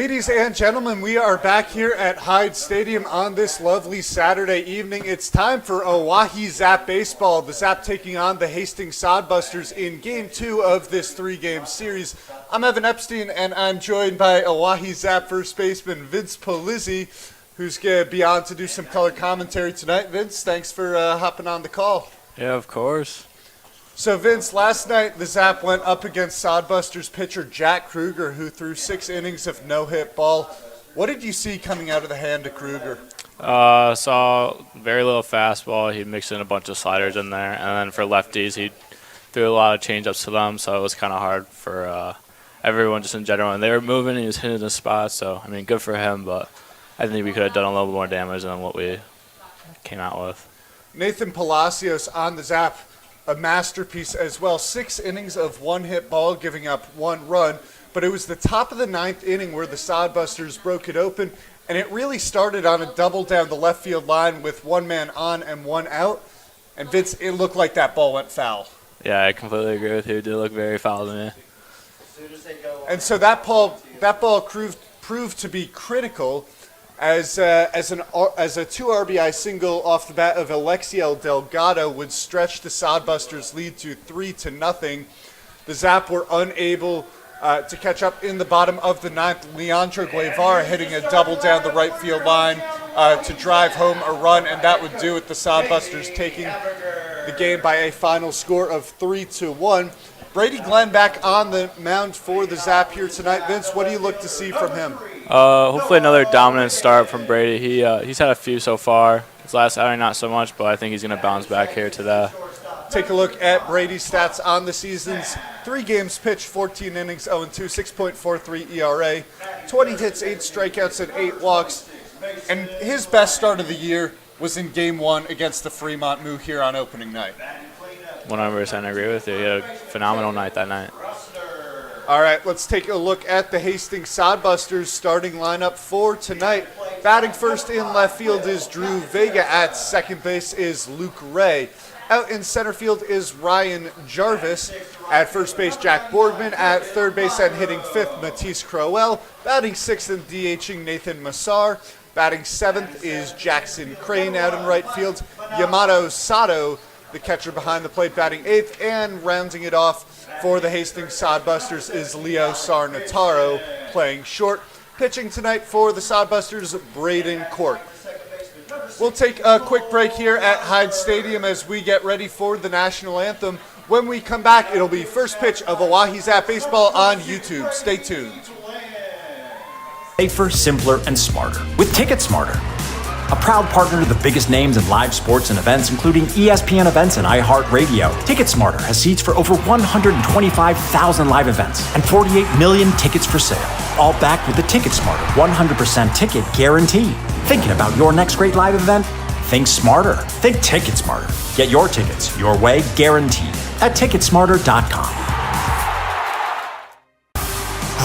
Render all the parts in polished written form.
Ladies and gentlemen, we are back here at Hyde Stadium on this lovely Saturday evening. It's time for Oahe Zap baseball. The Zap taking on the Hastings Sodbusters in Game 2 of this 3-game series. I'm Evan Epstein, and I'm joined by Oahe Zap first baseman Vince Polizzi, who's going to be on to do some color commentary tonight. Vince, thanks for hopping on the call. Yeah, of course. So, Vince, last night the Zap went up against Sodbusters pitcher Jack Kruger, who threw 6 innings of no-hit ball. What did you see coming out of the hand of Kruger? Saw very little fastball. He mixed in a bunch of sliders in there. And then for lefties, he threw a lot of changeups to them, so it was kind of hard for everyone just in general. And they were moving, and he was hitting the spot, so, I mean, good for him, but I think we could have done a little more damage than what we came out with. Nathan Palacios on the Zap, a masterpiece as well. 6 innings of one-hit ball, giving up 1 run. But it was the top of the 9th inning where the Sodbusters broke it open, and it really started on a double down the left field line with 1 man on and 1 out. And Vince, it looked like that ball went foul. Yeah, I completely agree with you. It did look very foul to me. And so that ball proved to be critical as a 2 RBI single off the bat of Alexiel Delgado would stretch the Sodbusters' lead to 3-0. The Zap were unable to catch up in the bottom of the 9th. Leandro Guevara hitting a double down the right field line to drive home a run, and that would do it. The Sodbusters taking the game by a final score of 3-1. Brady Glenn back on the mound for the Zap here tonight. Vince, what do you look to see from him? Hopefully another dominant start from Brady. He's had a few so far. His last outing not so much, but I think he's going to bounce back here today. Take a look at Brady's stats on the season's 3 games pitched, 14 innings, 0-2, 6.43 ERA, 20 hits, 8 strikeouts, and 8 walks. And his best start of the year was in Game 1 against the Fremont Moo here on opening night. 100% agree with you. He had a phenomenal night that night. All right, let's take a look at the Hastings Sodbusters starting lineup for tonight. Batting first in left field is Drew Vega. At second base is Luke Ray. Out in center field is Ryan Jarvis. At first base, Jack Borgman. At third base and hitting 5th, Matisse Crowell. Batting 6th and DHing Nathan Massar. Batting 7th is Jackson Crane. Out in right field, Yamato Sato, the catcher behind the plate, batting 8th, and rounding it off for the Hastings Sodbusters is Leo Sarnataro, playing short. Pitching tonight for the Sodbusters, Braden Court. We'll take a quick break here at Hyde Stadium as we get ready for the national anthem. When we come back, it'll be first pitch of Oahe Zap Baseball on YouTube. Stay tuned. Safer, simpler, and smarter with Ticket Smarter. A proud partner to the biggest names in live sports and events, including ESPN events and iHeartRadio, TicketSmarter has seats for over 125,000 live events and 48 million tickets for sale, all backed with the TicketSmarter 100% ticket guarantee. Thinking about your next great live event? Think smarter. Think TicketSmarter. Get your tickets your way, guaranteed, at Ticketsmarter.com.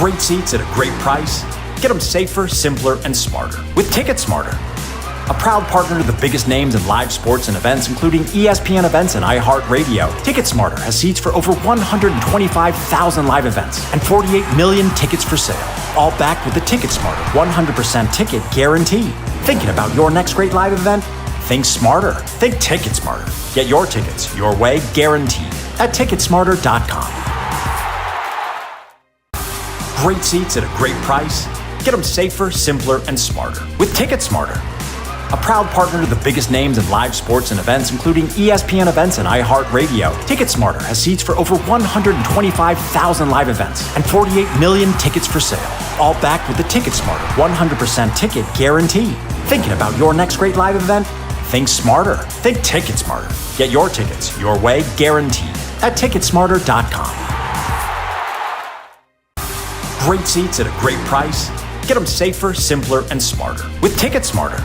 Great seats at a great price. Get them safer, simpler, and smarter with TicketSmarter. A proud partner to the biggest names in live sports and events, including ESPN events and iHeartRadio, TicketSmarter has seats for over 125,000 live events and 48 million tickets for sale, all backed with the TicketSmarter 100% ticket guarantee. Thinking about your next great live event? Think smarter. Think TicketSmarter. Get your tickets your way, guaranteed, at Ticketsmarter.com. Great seats at a great price. Get them safer, simpler, and smarter with TicketSmarter. A proud partner to the biggest names in live sports and events, including ESPN events and iHeartRadio, TicketSmarter has seats for over 125,000 live events and 48 million tickets for sale, all backed with the TicketSmarter 100% ticket guarantee. Thinking about your next great live event? Think smarter. Think TicketSmarter. Get your tickets your way, guaranteed, at Ticketsmarter.com. Great seats at a great price. Get them safer, simpler, and smarter with TicketSmarter.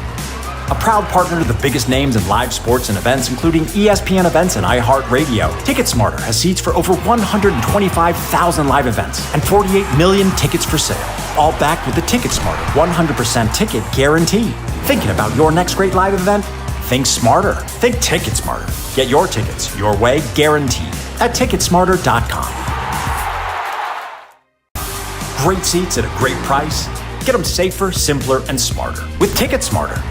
A proud partner to the biggest names in live sports and events, including ESPN events and iHeartRadio, TicketSmarter has seats for over 125,000 live events and 48 million tickets for sale, all backed with the TicketSmarter 100% ticket guarantee. Thinking about your next great live event? Think smarter. Think TicketSmarter. Get your tickets your way, guaranteed, at Ticketsmarter.com. Great seats at a great price. Get them safer, simpler, and smarter with Ticket Smarter.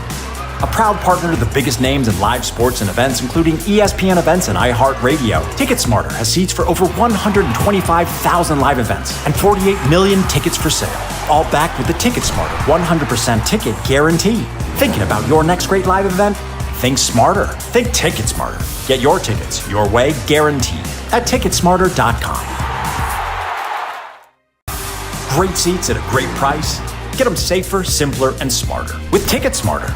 A proud partner to the biggest names in live sports and events, including ESPN events and iHeartRadio. TicketSmarter has seats for over 125,000 live events and 48 million tickets for sale. All backed with the TicketSmarter 100% ticket guarantee. Thinking about your next great live event? Think smarter. Think TicketSmarter. Get your tickets your way, guaranteed, at TicketSmarter.com. Great seats at a great price. Get them safer, simpler, and smarter with TicketSmarter.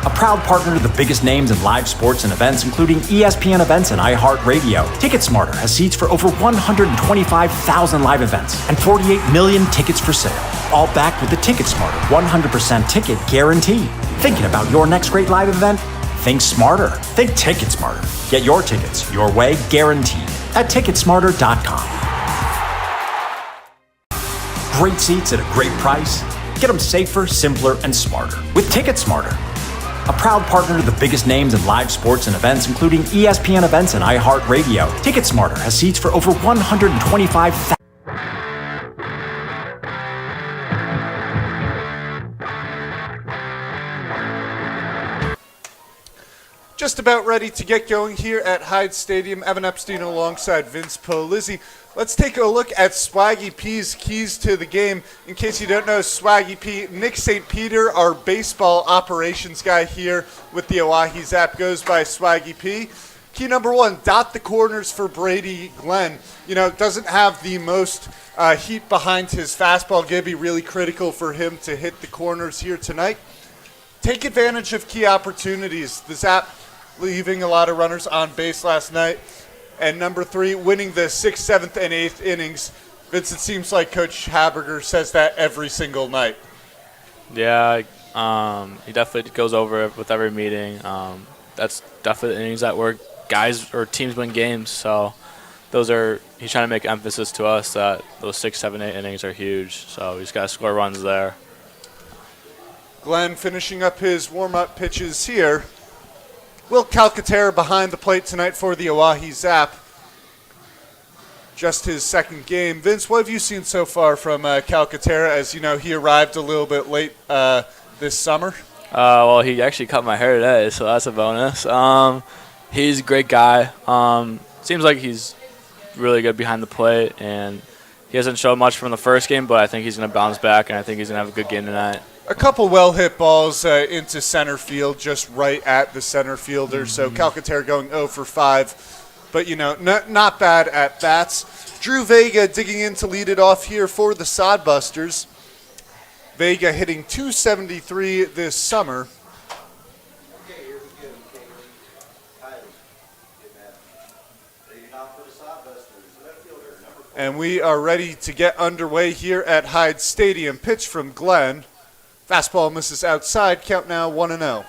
A proud partner to the biggest names in live sports and events, including ESPN events and iHeartRadio. TicketSmarter has seats for over 125,000 live events and 48 million tickets for sale. All backed with the TicketSmarter 100% ticket guarantee. Thinking about your next great live event? Think smarter. Think TicketSmarter. Get your tickets your way, guaranteed, at TicketSmarter.com. Great seats at a great price. Get them safer, simpler, and smarter with TicketSmarter. A proud partner to the biggest names in live sports and events, including ESPN events and iHeartRadio. TicketSmarter has seats for over 125,000. Just about ready to get going here at Hyde Stadium. Evan Epstein alongside Vince Polizzi. Let's take a look at Swaggy P's keys to the game. In case you don't know, Swaggy P, Nick St. Peter, our baseball operations guy here with the Oahe Zap, goes by Swaggy P. Key number one, dot the corners for Brady Glenn. You know, doesn't have the most heat behind his fastball. Going to be really critical for him to hit the corners here tonight. Take advantage of key opportunities. The Zap leaving a lot of runners on base last night. And number three, winning the 6th, 7th, and 8th innings. Vince, it seems like Coach Haberger says that every single night. Yeah, he definitely goes over it with every meeting. That's definitely innings that where guys or teams win games. So he's trying to make emphasis to us that those 6, 7, 8 innings are huge. So he's got to score runs there. Glenn finishing up his warm-up pitches here. Will Calcaterra behind the plate tonight for the Oahe Zap. Just his second game. Vince, what have you seen so far from Calcaterra? As you know, he arrived a little bit late this summer. Well, he actually cut my hair today, so that's a bonus. He's a great guy. Seems like he's really good behind the plate, and he hasn't shown much from the first game, but I think he's going to bounce back, and I think he's going to have a good game tonight. A couple well-hit balls into center field, just right at the center fielder. So Calcaterra going 0 for 5. But, you know, not bad at bats. Drew Vega digging in to lead it off here for the Sodbusters. Vega hitting .273 this summer. And we are ready to get underway here at Hyde Stadium. Pitch from Glenn. Fastball misses outside. Count now 1-0.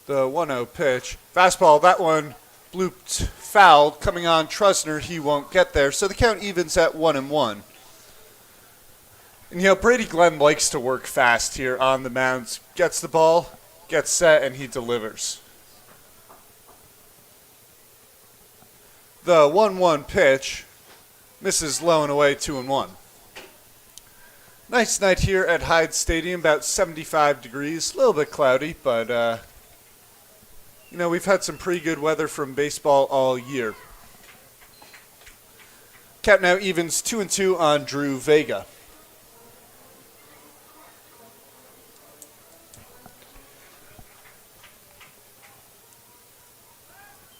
The 1-0 pitch. Fastball, that one blooped foul. Coming on Trusner, he won't get there. So the count evens at 1-1. And, you know, Brady Glenn likes to work fast here on the mound. Gets the ball, gets set, and he delivers. The 1-1 pitch misses low and away, 2-1. Nice night here at Hyde Stadium, about 75 degrees, a little bit cloudy, but, you know, we've had some pretty good weather from baseball all year. Count now evens 2-2 on Drew Vega.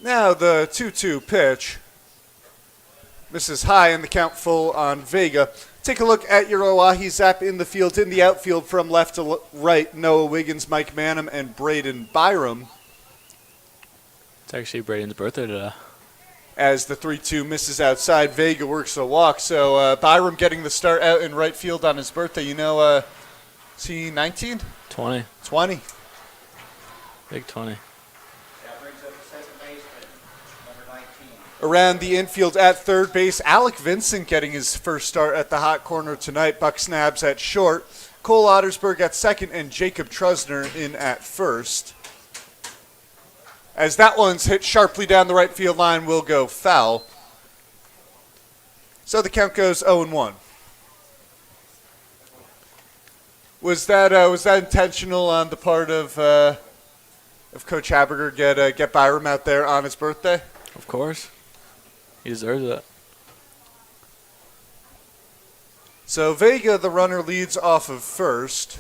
Now the 2-2 pitch misses high and the count full on Vega. Take a look at your Oahe Zap in the field. In the outfield from left to right, Noah Wiggins, Mike Manham, and Braden Byram. It's actually Braden's birthday today. As the 3-2 misses outside, Vega works a walk. So Byram getting the start out in right field on his birthday. You know, is he 19? 20. 20. Big 20. Around the infield at third base, Alec Vincent getting his first start at the hot corner tonight. Buck Snabs at short, Cole Ottersberg at second, and Jacob Trusner in at first. as that one's hit sharply down the right field line, will go foul. So the count goes 0-1. Was that intentional on the part of Coach Haberger? Get Byram out there on his birthday? Of course. He deserves it. So Vega, the runner, leads off of first.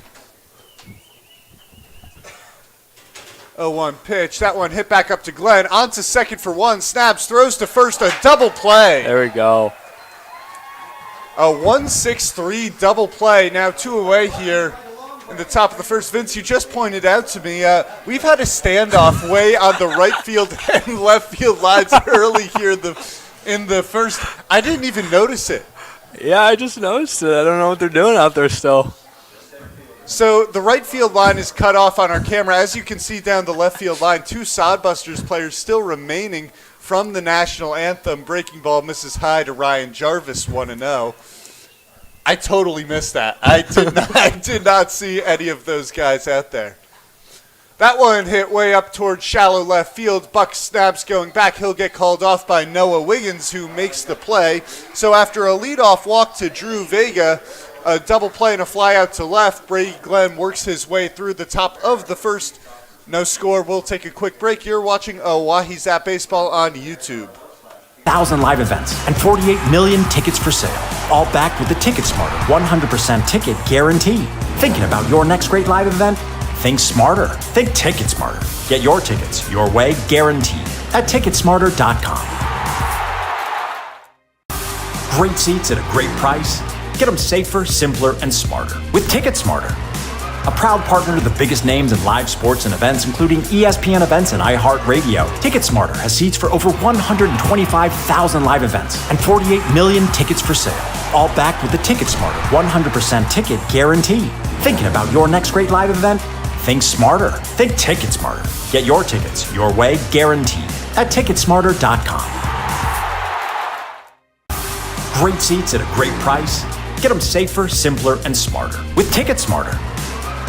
0-1 pitch. That one hit back up to Glenn. On to second for one. Snaps, throws to first. A double play. There we go. A 1-6-3 double play. Now 2 away here in the top of the first. Vince, you just pointed out to me, we've had a standoff way on the right field and left field lines early here in the first. I didn't even notice it. Yeah, I just noticed it. I don't know what they're doing out there still. So the right field line is cut off on our camera. As you can see down the left field line, 2 Sodbusters players still remaining from the national anthem. Breaking ball misses high to Ryan Jarvis, 1-0. I totally missed that. I did not see any of those guys out there. That one hit way up towards shallow left field. Buck snaps going back. He'll get called off by Noah Wiggins, who makes the play. So after a leadoff walk to Drew Vega, a double play and a fly out to left, Brady Glenn works his way through the top of the first. No score. We'll take a quick break. You're watching Oahe Zap Baseball on YouTube. 1,000 live events and 48 million tickets for sale. All backed with the Ticket Smarter 100% ticket guarantee. Thinking about your next great live event? Think smarter. Think Ticket Smarter. Get your tickets your way, guaranteed, at Ticketsmarter.com. Great seats at a great price. Get them safer, simpler, and smarter with Ticket Smarter. A proud partner to the biggest names in live sports and events, including ESPN events and iHeart Radio. Ticket Smarter has seats for over 125,000 live events and 48 million tickets for sale. All backed with the Ticket Smarter 100% ticket guarantee. Thinking about your next great live event? Think smarter. Think Ticket Smarter. Get your tickets your way, guaranteed, at Ticketsmarter.com. Great seats at a great price. Get them safer, simpler, and smarter with Ticket Smarter.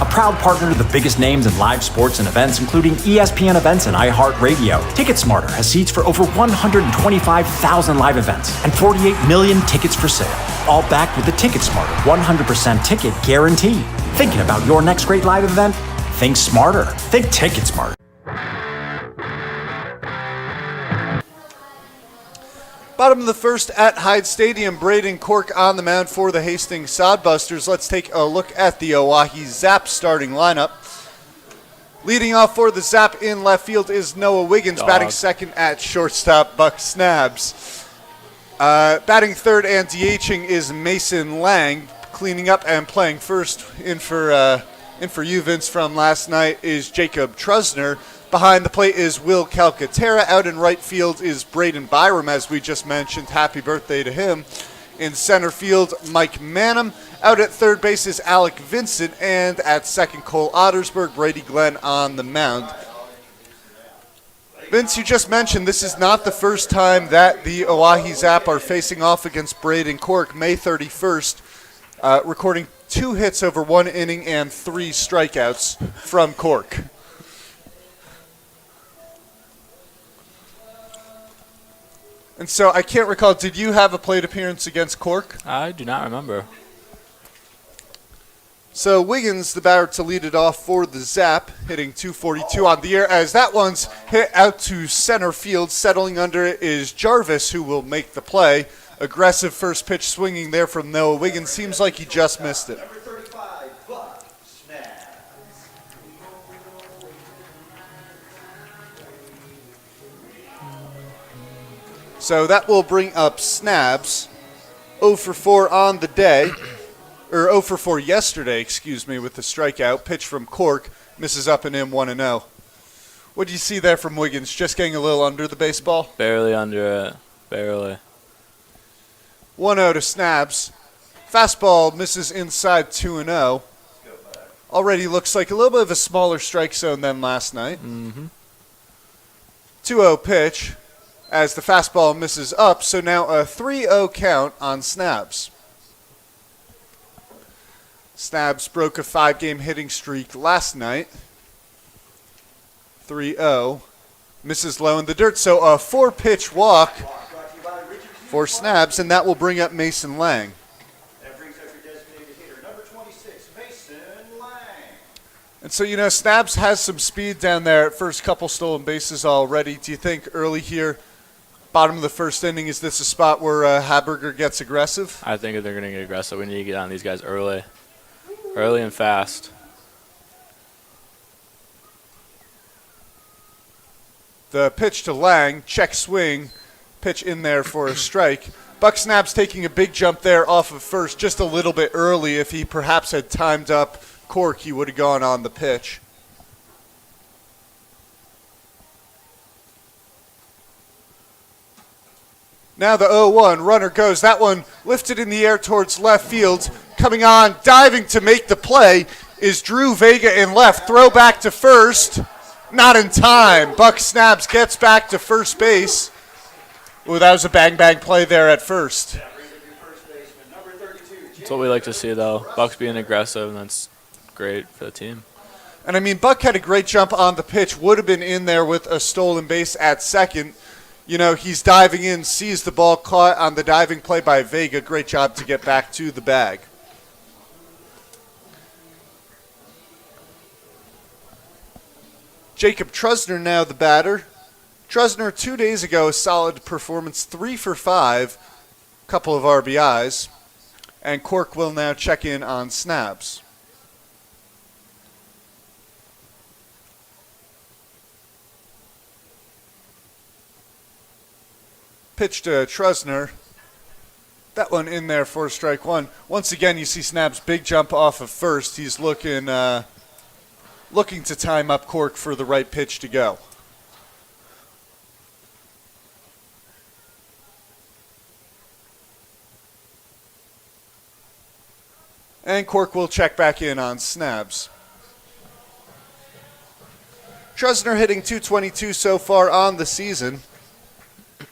A proud partner to the biggest names in live sports and events, including ESPN events and iHeart Radio. Ticket Smarter has seats for over 125,000 live events and 48 million tickets for sale. All backed with the Ticket Smarter 100% ticket guarantee. Thinking about your next great live event? Think smarter. Think Ticket Smarter. Bottom of the first at Hyde Stadium, Braden Cork on the mound for the Hastings Sodbusters. Let's take a look at the Oahe Zap starting lineup. Leading off for the Zap in left field is Noah Wiggins. Batting second at shortstop, Buck Snabs. Batting third and DHing is Mason Lang. Cleaning up and playing first in for you, Vince, from last night is Jacob Trusner. Behind the plate is Will Calcaterra. Out in right field is Braden Byram, as we just mentioned. Happy birthday to him. In center field, Mike Manham. Out at third base is Alec Vincent. And at second, Cole Ottersberg. Brady Glenn on the mound. Vince, you just mentioned this is not the first time that the Oahe Zap are facing off against Braden Cork. May 31st, recording 2 hits over 1 inning and 3 strikeouts from Cork. And so I can't recall, did you have a plate appearance against Cork? I do not remember. So Wiggins, the batter to lead it off for the Zap, hitting .242 on the year, as that one's hit out to center field. Settling under it is Jarvis, who will make the play. Aggressive first pitch swinging there from Noah Wiggins. Seems like he just missed it. So that will bring up Snabs, 0 for 4 on the day, or 0 for 4 yesterday, excuse me, with the strikeout. Pitch from Cork, misses up and in, 1-0. What do you see there from Wiggins? Just getting a little under the baseball? Barely under it, barely. 1-0 to Snabs. Fastball misses inside 2-0. Already looks like a little bit of a smaller strike zone than last night. 2-0 pitch, as the fastball misses up, so now a 3-0 count on Snabs. Snabs broke a 5-game hitting streak last night. 3-0. Misses low in the dirt. So a 4-pitch walk for Snabs, and that will bring up Mason Lang. That brings up your designated hitter, number 26, Mason Lang. And so, Snabs has some speed down there at first couple stolen bases already. Do you think early here, bottom of the first inning, is this a spot where Haberger gets aggressive? I think if they're going to get aggressive, we need to get on these guys early and fast. The pitch to Lang, check swing, pitch in there for a strike. Buck Snabs taking a big jump there off of first just a little bit early. If he perhaps had timed up Cork, he would have gone on the pitch. Now the 0-1, runner goes. That one lifted in the air towards left field. Coming on, diving to make the play is Drew Vega in left. Throw back to first. Not in time. Buck Snabs gets back to first base. Ooh, that was a bang-bang play there at first. That's what we like to see, though. Buck's being aggressive, and that's great for the team. And, Buck had a great jump on the pitch. Would have been in there with a stolen base at second. He's diving in, sees the ball caught on the diving play by Vega. Great job to get back to the bag. Jacob Trusner now the batter. Trusner 2 days ago, a solid performance, 3 for 5, couple of RBIs. And Cork will now check in on Snabs. Pitch to Trusner. That one in there for strike one. Once again, you see Snabs' big jump off of first. He's looking to time up Cork for the right pitch to go. And Cork will check back in on Snabs. Trusner hitting .222 so far on the season.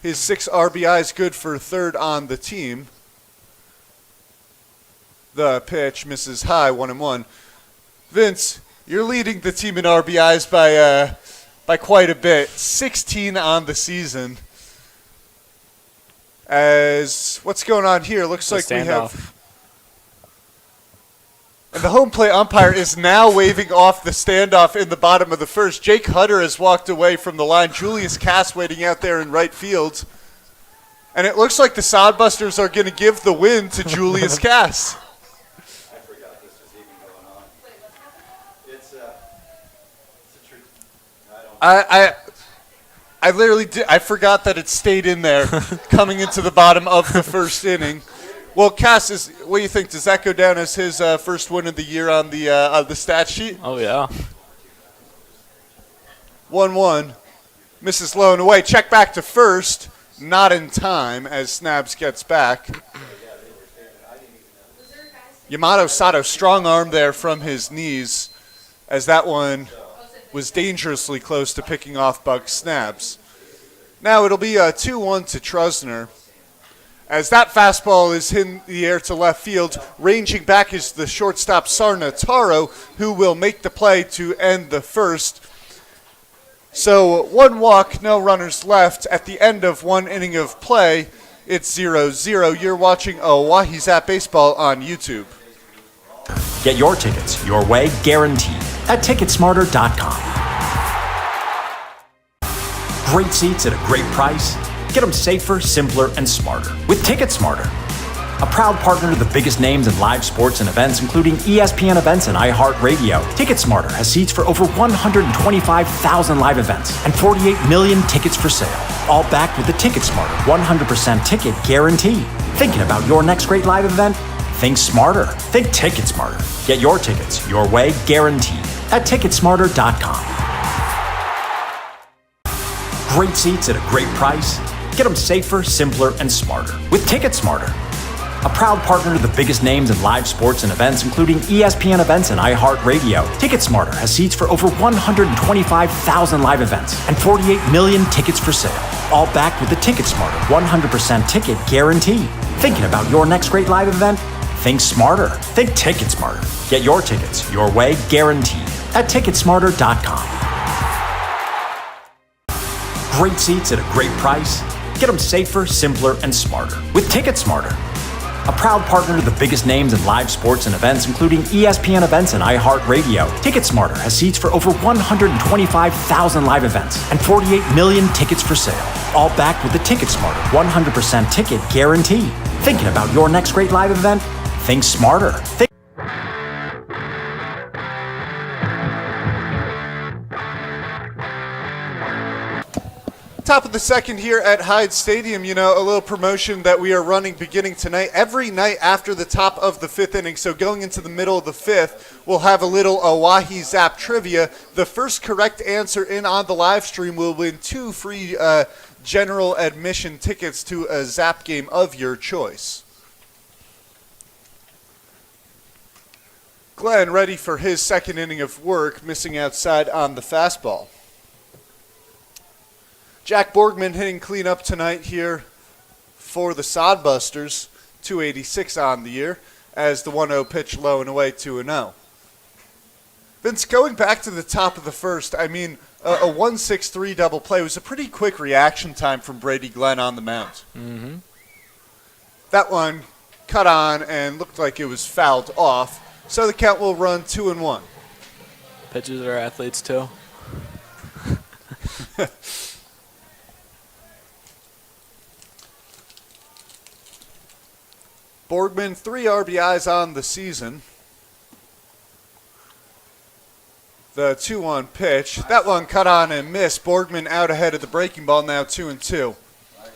His 6 RBIs good for third on the team. The pitch misses high, 1-1. Vince, you're leading the team in RBIs by quite a bit. 16 on the season. As what's going on here? Looks like we have. And the home plate umpire is now waving off the standoff in the bottom of the first. Jake Hutter has walked away from the line. Julius Cass waiting out there in right field. And it looks like the Sodbusters are going to give the win to Julius Cass. I forgot this was even going on. It's a truth. I literally did. I forgot that it stayed in there coming into the bottom of the first inning. Well, Cass, what do you think? Does that go down as his first win of the year on the stat sheet? Oh, yeah. 1-1. Misses low and away. Check back to first. Not in time as Snabs gets back. Yamato Sato, strong arm there from his knees as that one was dangerously close to picking off Buck Snabs. Now it'll be a 2-1 to Trusner. As that fastball is in the air to left field, ranging back is the shortstop Sarna Taro, who will make the play to end the first. So 1 walk, no runners left. At the end of 1 inning of play, it's 0-0. You're watching Oahe Zap Baseball on YouTube. Get your tickets your way, guaranteed, at Ticketsmarter.com. Great seats at a great price. Get them safer, simpler, and smarter with TicketSmarter. A proud partner to the biggest names in live sports and events, including ESPN events and iHeartRadio. TicketSmarter has seats for over 125,000 live events and 48 million tickets for sale. All backed with the TicketSmarter 100% ticket guarantee. Thinking about your next great live event? Think smarter. Think TicketSmarter. Get your tickets your way, guaranteed, at Ticketsmarter.com. Great seats at a great price. Get them safer, simpler, and smarter with TicketSmarter. A proud partner to the biggest names in live sports and events, including ESPN events and iHeartRadio. TicketSmarter has seats for over 125,000 live events and 48 million tickets for sale. All backed with the TicketSmarter 100% ticket guarantee. Thinking about your next great live event? Think smarter. Think TicketSmarter. Get your tickets your way, guaranteed, at Ticketsmarter.com. Great seats at a great price. Get them safer, simpler, and smarter with Ticket Smarter. A proud partner to the biggest names in live sports and events, including ESPN events and iHeartRadio. TicketSmarter has seats for over 125,000 live events and 48 million tickets for sale, all backed with the TicketSmarter 100% ticket guarantee. Thinking about your next great live event? Think smarter. Top of the second here at Hyde Stadium, a little promotion that we are running beginning tonight. Every night after the top of the fifth inning, so going into the middle of the fifth, we'll have a little Oahe Zap trivia. The first correct answer in on the live stream will win 2 free general admission tickets to a Zap game of your choice. Glenn ready for his second inning of work, missing outside on the fastball. Jack Borgman hitting cleanup tonight here for the Sodbusters, 286 on the year, as the 1-0 pitch low and away 2-0. Vince, going back to the top of the first, a 1-6-3 double play was a pretty quick reaction time from Brady Glenn on the mound. Mm-hmm. That one cut on and looked like it was fouled off, so the count will run 2-1. Pitchers are athletes too. Borgman, 3 RBIs on the season. The 2-1 pitch. That one cut on and missed. Borgman out ahead of the breaking ball, now 2-2. Nice pitch.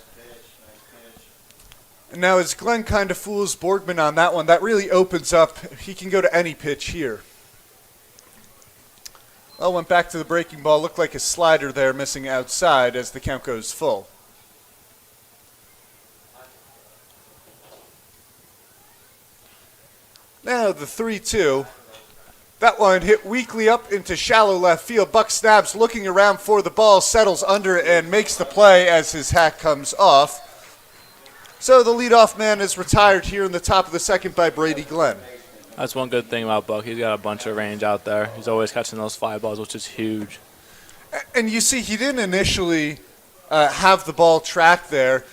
And now as Glenn kind of fools Borgman on that one, that really opens up. He can go to any pitch here. Well, went back to the breaking ball. Looked like a slider there, missing outside as the count goes full. Now the 3-2. That one hit weakly up into shallow left field. Buck Snabs looking around for the ball, settles under it and makes the play as his hat comes off. So the leadoff man is retired here in the top of the second by Brady Glenn. That's one good thing about Buck. He's got a bunch of range out there. He's always catching those fly balls, which is huge. And you see, he didn't initially have the ball tracked there.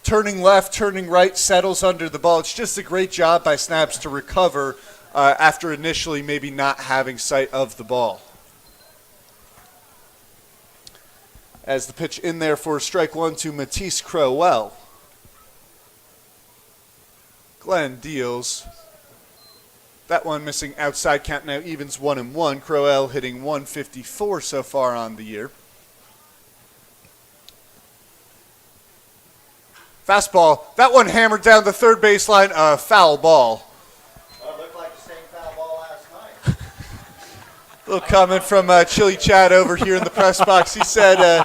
Turning left, turning right, settles under the ball. It's just a great job by Snabs to recover after initially maybe not having sight of the ball. As the pitch in there for strike 1 to Matisse Crowell. Glenn deals. That one missing outside, count now evens 1-1. Crowell hitting 154 so far on the year. Fastball, that one hammered down the third baseline, foul ball. Well, it looked like the same foul ball last night. Little comment from Chili Chad over here in the press box. He said,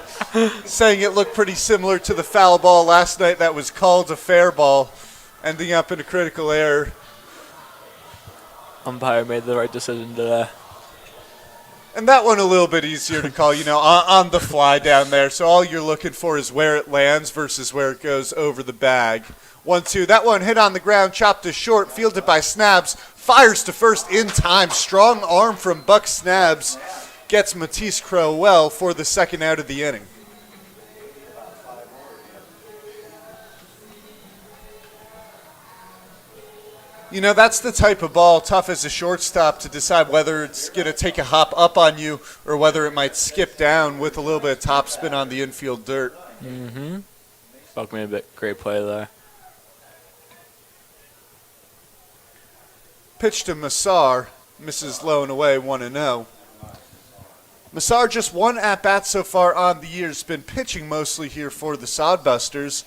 saying it looked pretty similar to the foul ball last night that was called a fair ball, ending up in a critical error. Umpire made the right decision today. And that one a little bit easier to call, on the fly down there. So all you're looking for is where it lands versus where it goes over the bag. 1-2. That one hit on the ground, chopped to short, fielded by Snabs. Fires to first in time. Strong arm from Buck Snabs gets Matisse Crowell for the second out of the inning. That's the type of ball, tough as a shortstop to decide whether it's going to take a hop up on you or whether it might skip down with a little bit of topspin on the infield dirt. Mm-hmm. Buck made a great play there. Pitch to Massar, misses low and away, 1-0. Massar just 1 at-bat so far on the year. Has been pitching mostly here for the Sodbusters.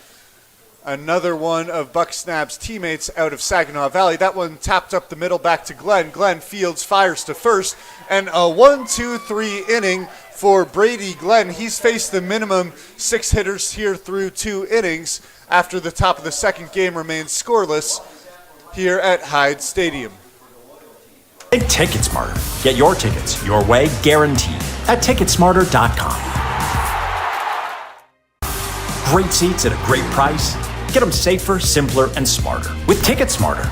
Another one of Buck Snab's teammates out of Saginaw Valley. That one tapped up the middle back to Glenn. Glenn fields, fires to first. And a 1-2-3 inning for Brady Glenn. He's faced the minimum 6 hitters here through 2 innings after the top of the second game remains scoreless here at Hyde Stadium. Think Ticket Smarter. Get your tickets your way, guaranteed, at Ticketsmarter.com. Great seats at a great price. Get them safer, simpler, and smarter with Ticket Smarter.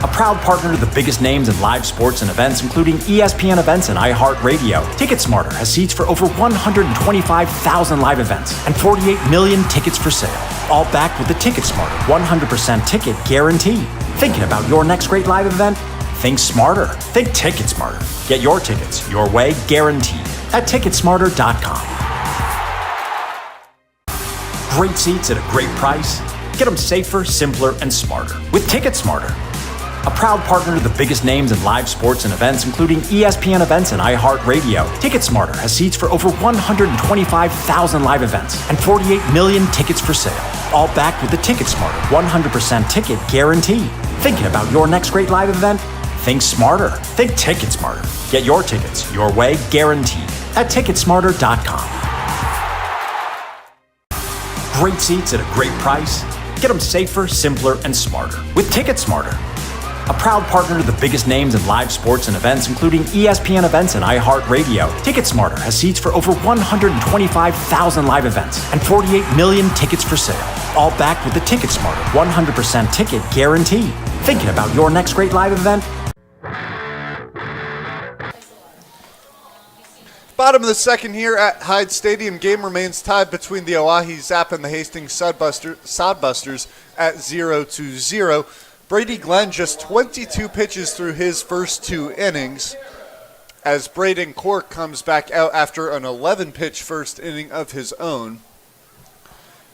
a proud partner to the biggest names in live sports and events, including ESPN events and iHeartRadio. TicketSmarter has seats for over 125,000 live events and 48 million tickets for sale, all backed with the TicketSmarter 100% ticket guarantee. Thinking about your next great live event? Think smarter. Think TicketSmarter. Get your tickets your way, guaranteed, at TicketSmarter.com. Great seats at a great price. Get them safer, simpler, and smarter with TicketSmarter, a proud partner to the biggest names in live sports and events, including ESPN events and iHeartRadio. TicketSmarter has seats for over 125,000 live events and 48 million tickets for sale, all backed with the TicketSmarter 100% ticket guarantee. Thinking about your next great live event? Think smarter. Think TicketSmarter. Get your tickets your way, guaranteed, at TicketSmarter.com. Great seats at a great price. Get them safer, simpler, and smarter with TicketSmarter, a proud partner to the biggest names in live sports and events, including ESPN events and iHeartRadio. TicketSmarter has seats for over 125,000 live events and 48 million tickets for sale, all backed with the TicketSmarter 100% ticket guarantee. Thinking about your next great live event? Bottom of the second here at Hyde Stadium. Game remains tied between the Oahe Zap and the Hastings Sodbusters at 0-0. Brady Glenn just 22 pitches through his first 2 innings as Braden Cork comes back out after an 11-pitch first inning of his own.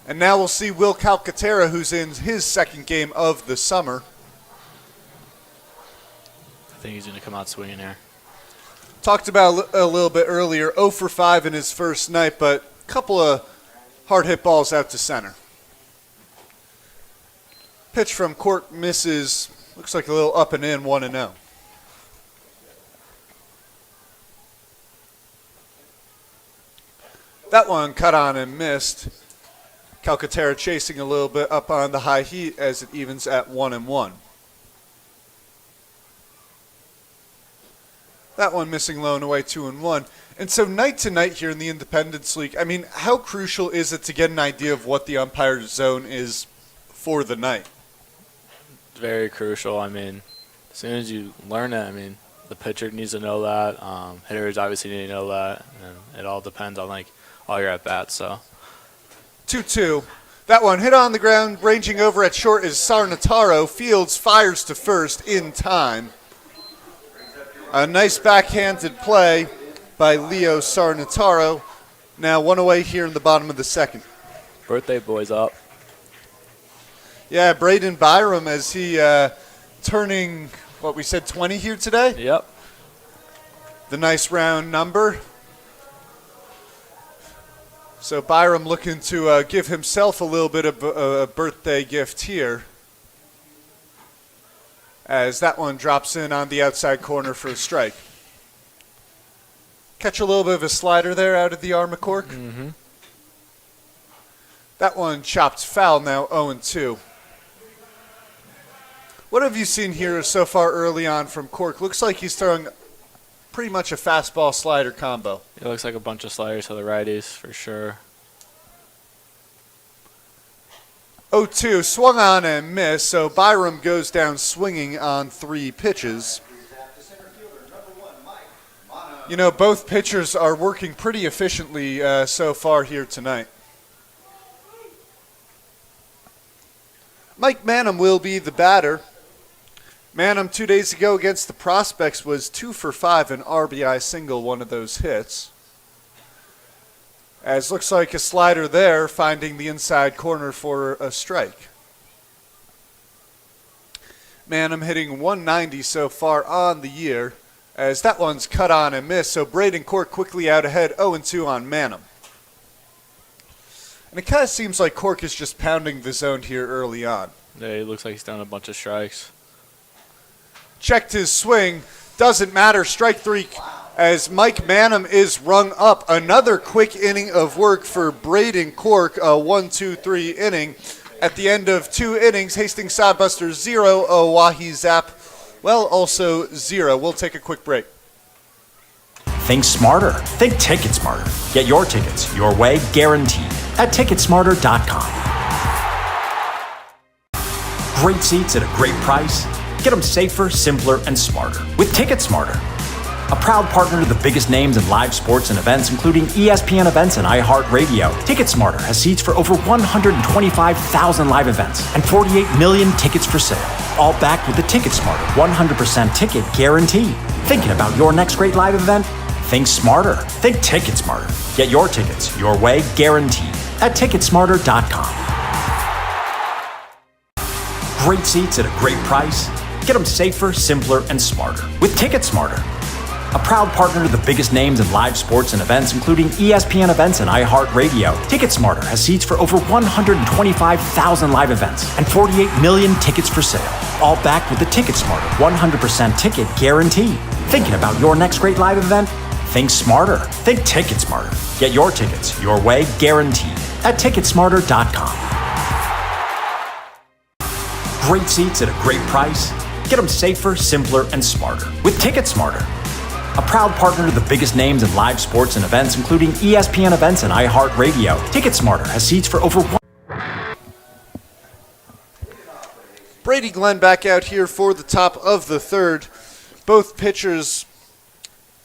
And now we'll see Will Calcaterra, who's in his second game of the summer. I think he's going to come out swinging here. Talked about a little bit earlier, 0 for 5 in his first night, but a couple of hard hit balls out to center. Pitch from Cork misses, looks like a little up and in, 1-0. That one cut on and missed. Calcaterra chasing a little bit up on the high heat as it evens at 1-1. That one missing low and away, 2-1. And so night to night here in the Independence League, I mean, how crucial is it to get an idea of what the umpire's zone is for the night? Very crucial. I mean, as soon as you learn it, I mean, the pitcher needs to know that. Hitters obviously need to know that. And it all depends on, like, all your at-bats, so. 2-2. That one hit on the ground, ranging over at short is Sarnataro. Fields fires to first in time. A nice backhanded play by Leo Sarnataro. Now 1 away here in the bottom of the second. Birthday boy's up. Yeah, Braden Byram as he turning, what we said, 20 here today? Yep. The nice round number. So Byram looking to give himself a little bit of a birthday gift here, as that one drops in on the outside corner for a strike. Catch a little bit of a slider there out of the arm of Cork. Mm-hmm. That one chopped foul, now 0-2. What have you seen here so far early on from Cork? Looks like he's throwing pretty much a fastball slider combo. It looks like a bunch of sliders to the righties for sure. 0-2, swung on and missed, so Byram goes down swinging on 3 pitches. You know, both pitchers are working pretty efficiently so far here tonight. Mike Manham will be the batter. Manham 2 days ago against the Prospects was 2 for 5, an RBI single, one of those hits. As looks like a slider there, finding the inside corner for a strike. Manham hitting 190 so far on the year, as that one's cut on and missed, so Braden Cork quickly out ahead, 0-2 on Manham. And it kind of seems like Cork is just pounding the zone here early on. Yeah, it looks like he's done a bunch of strikes. Checked his swing, doesn't matter, strike 3, as Mike Manham is rung up. Another quick inning of work for Braden Cork, a 1-2-3 inning. At the end of 2 innings, Hastings Sodbusters 0, Oahe Zap, well, also 0. We'll take a quick break. Think smarter. Think TicketSmarter. Get your tickets your way, guaranteed, at TicketSmarter.com. Great seats at a great price. Get them safer, simpler, and smarter with TicketSmarter. A proud partner to the biggest names in live sports and events, including ESPN events and iHeartRadio. TicketSmarter has seats for over 125,000 live events and 48 million tickets for sale. All backed with the TicketSmarter 100% ticket guarantee. Thinking about your next great live event? Think smarter. Think TicketSmarter. Get your tickets your way, guaranteed, at TicketSmarter.com. Great seats at a great price. Get them safer, simpler, and smarter with TicketSmarter. A proud partner to the biggest names in live sports and events, including ESPN events and iHeartRadio. TicketSmarter has seats for over 125,000 live events and 48 million tickets for sale. All backed with the TicketSmarter 100% ticket guarantee. Thinking about your next great live event? Think smarter. Think TicketSmarter. Get your tickets your way, guaranteed, at TicketSmarter.com. Great seats at a great price. Get them safer, simpler, and smarter with TicketSmarter. A proud partner to the biggest names in live sports and events, including ESPN events and iHeartRadio. TicketSmarter has seats for over Brady Glenn back out here for the top of the third. Both pitchers,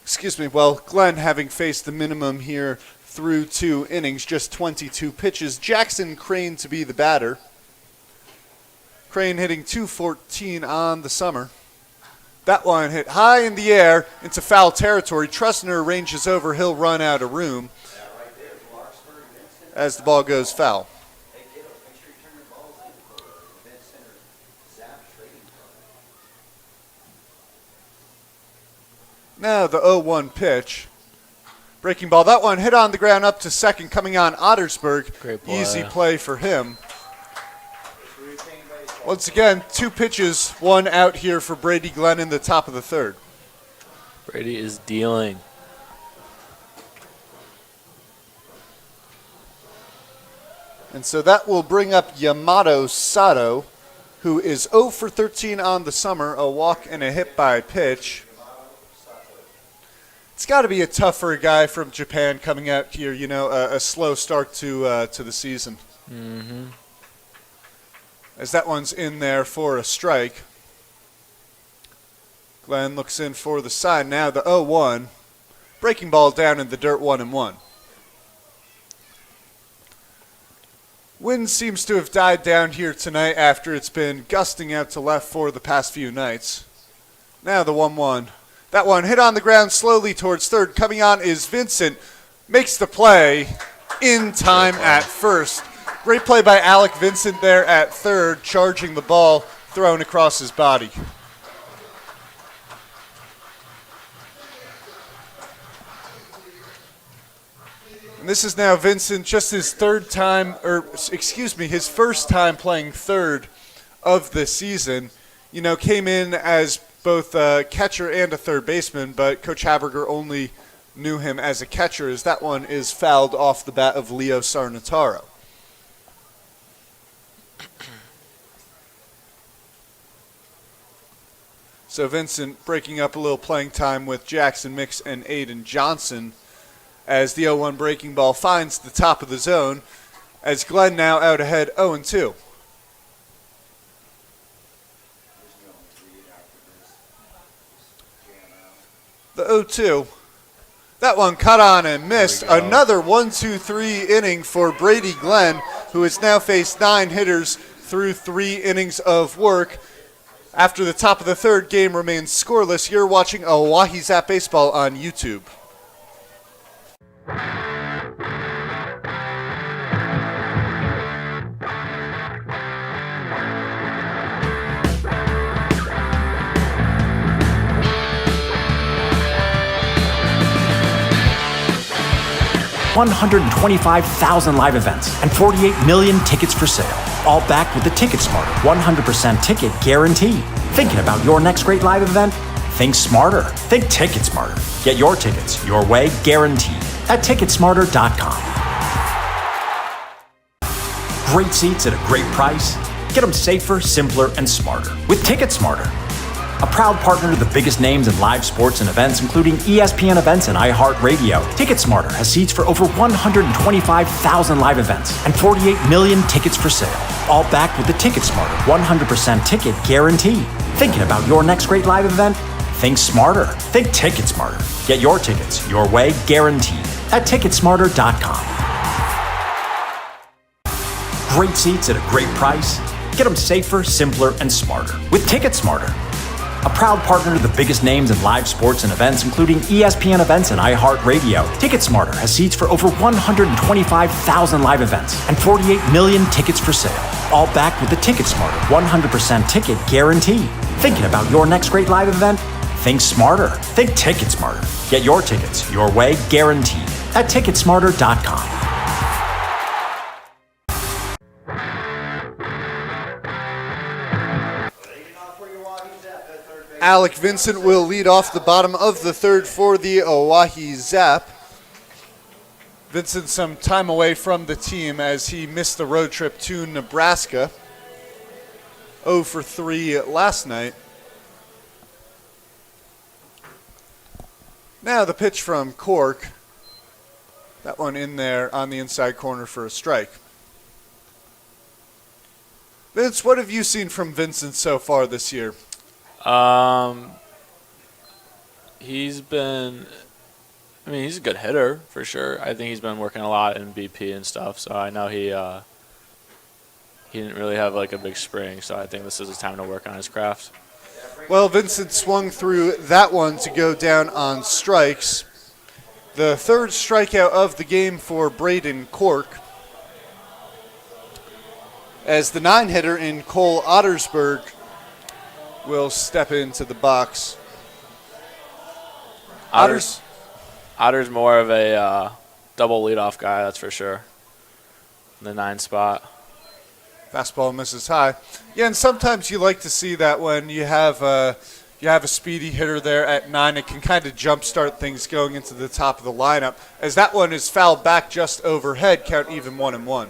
Glenn having faced the minimum here through 2 innings, just 22 pitches. Jackson Crane to be the batter. Crane hitting .214 on the summer. That one hit high in the air into foul territory. Trustner ranges over. He'll run out of room as the ball goes foul. Now the 0-1 pitch. Breaking ball. That one hit on the ground up to second, coming on Ottersberg. Great play. Easy play for him. Once again, 2 pitches, 1 out here for Brady Glenn in the top of the third. Brady is dealing. And so that will bring up Yamato Sato, who is 0 for 13 on the summer, a walk and a hit by pitch. It's got to be tough for a guy from Japan coming out here, a slow start to the season. Mm-hmm. As that one's in there for a strike. Glenn looks in for the side now, the 0-1. Breaking ball down in the dirt, 1-1. Wind seems to have died down here tonight after it's been gusting out to left for the past few nights. Now the 1-1. That one hit on the ground slowly towards third. Coming on is Vincent. Makes the play in time at first. Great play by Alec Vincent there at third, charging the ball, thrown across his body. And this is now Vincent, just his first time playing third of the season. Came in as both a catcher and a third baseman, but Coach Haberger only knew him as a catcher, as that one is fouled off the bat of Leo Sarnataro. So Vincent breaking up a little playing time with Jackson Mix and Aiden Johnson as the 0-1 breaking ball finds the top of the zone, as Glenn now out ahead 0-2. The 0-2. That one cut on and missed. Another 1-2-3 inning for Brady Glenn, who has now faced 9 hitters through 3 innings of work. After the top of the third, game remains scoreless. You're watching Oahe Zap Baseball on YouTube. $125,000 live events and 48 million tickets for sale. All backed with the TicketSmarter 100% ticket guarantee. Thinking about your next great live event? Think smarter. Think TicketSmarter. Get your tickets your way, guaranteed, at TicketSmarter.com. Great seats at a great price. Get them safer, simpler, and smarter with TicketSmarter. A proud partner to the biggest names in live sports and events, including ESPN events and iHeartRadio. TicketSmarter has seats for over 125,000 live events and 48 million tickets for sale. All backed with the TicketSmarter 100% ticket guarantee. Thinking about your next great live event? Think smarter. Think Ticket Smarter. Get your tickets your way, guaranteed, at Ticketsmarter.com. Great seats at a great price? Get them safer, simpler, and smarter with Ticket Smarter. A proud partner to the biggest names in live sports and events, including ESPN events and iHeartRadio. TicketSmarter has seats for over 125,000 live events and 48 million tickets for sale. All backed with the TicketSmarter 100% ticket guarantee. Thinking about your next great live event? Think smarter. Think TicketSmarter. Get your tickets your way, guaranteed, at Ticketsmarter.com. Alec Vincent will lead off the bottom of the third for the Oahe Zap. Vincent some time away from the team as he missed the road trip to Nebraska. 0 for 3 last night. Now the pitch from Cork. That one in there on the inside corner for a strike. Vince, what have you seen from Vincent so far this year? He's a good hitter for sure. I think he's been working a lot in BP and stuff. So I know he didn't really have like a big spring. So I think this is his time to work on his craft. Well, Vincent swung through that one to go down on strikes. The third strikeout of the game for Braden Cork, as the 9-hitter in Cole Ottersberg will step into the box. Otter's more of a double leadoff guy, that's for sure. In the 9 spot. Fastball misses high. Yeah, and sometimes you like to see that when you have a speedy hitter there at 9, it can kind of jumpstart things going into the top of the lineup. As that one is fouled back just overhead, count even 1-1.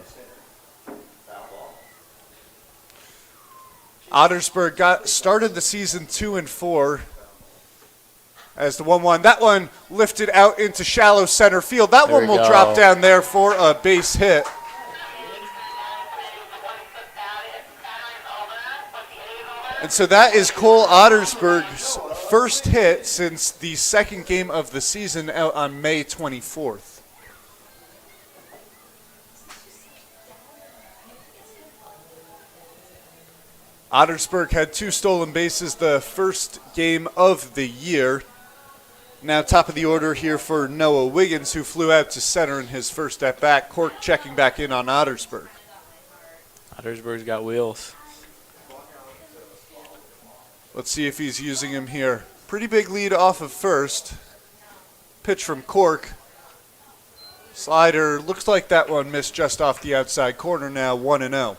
Ottersberg started the season 2-4 as the 1-1. That one lifted out into shallow center field. That one will drop down there for a base hit. And so that is Cole Ottersberg's first hit since the second game of the season out on May 24th. Ottersberg had 2 stolen bases the first game of the year. Now top of the order here for Noah Wiggins, who flew out to center in his first at-bat. Cork checking back in on Ottersberg. Ottersberg's got wheels. Let's see if he's using him here. Pretty big lead off of first. Pitch from Cork. Slider, looks like that one missed just off the outside corner now, 1-0.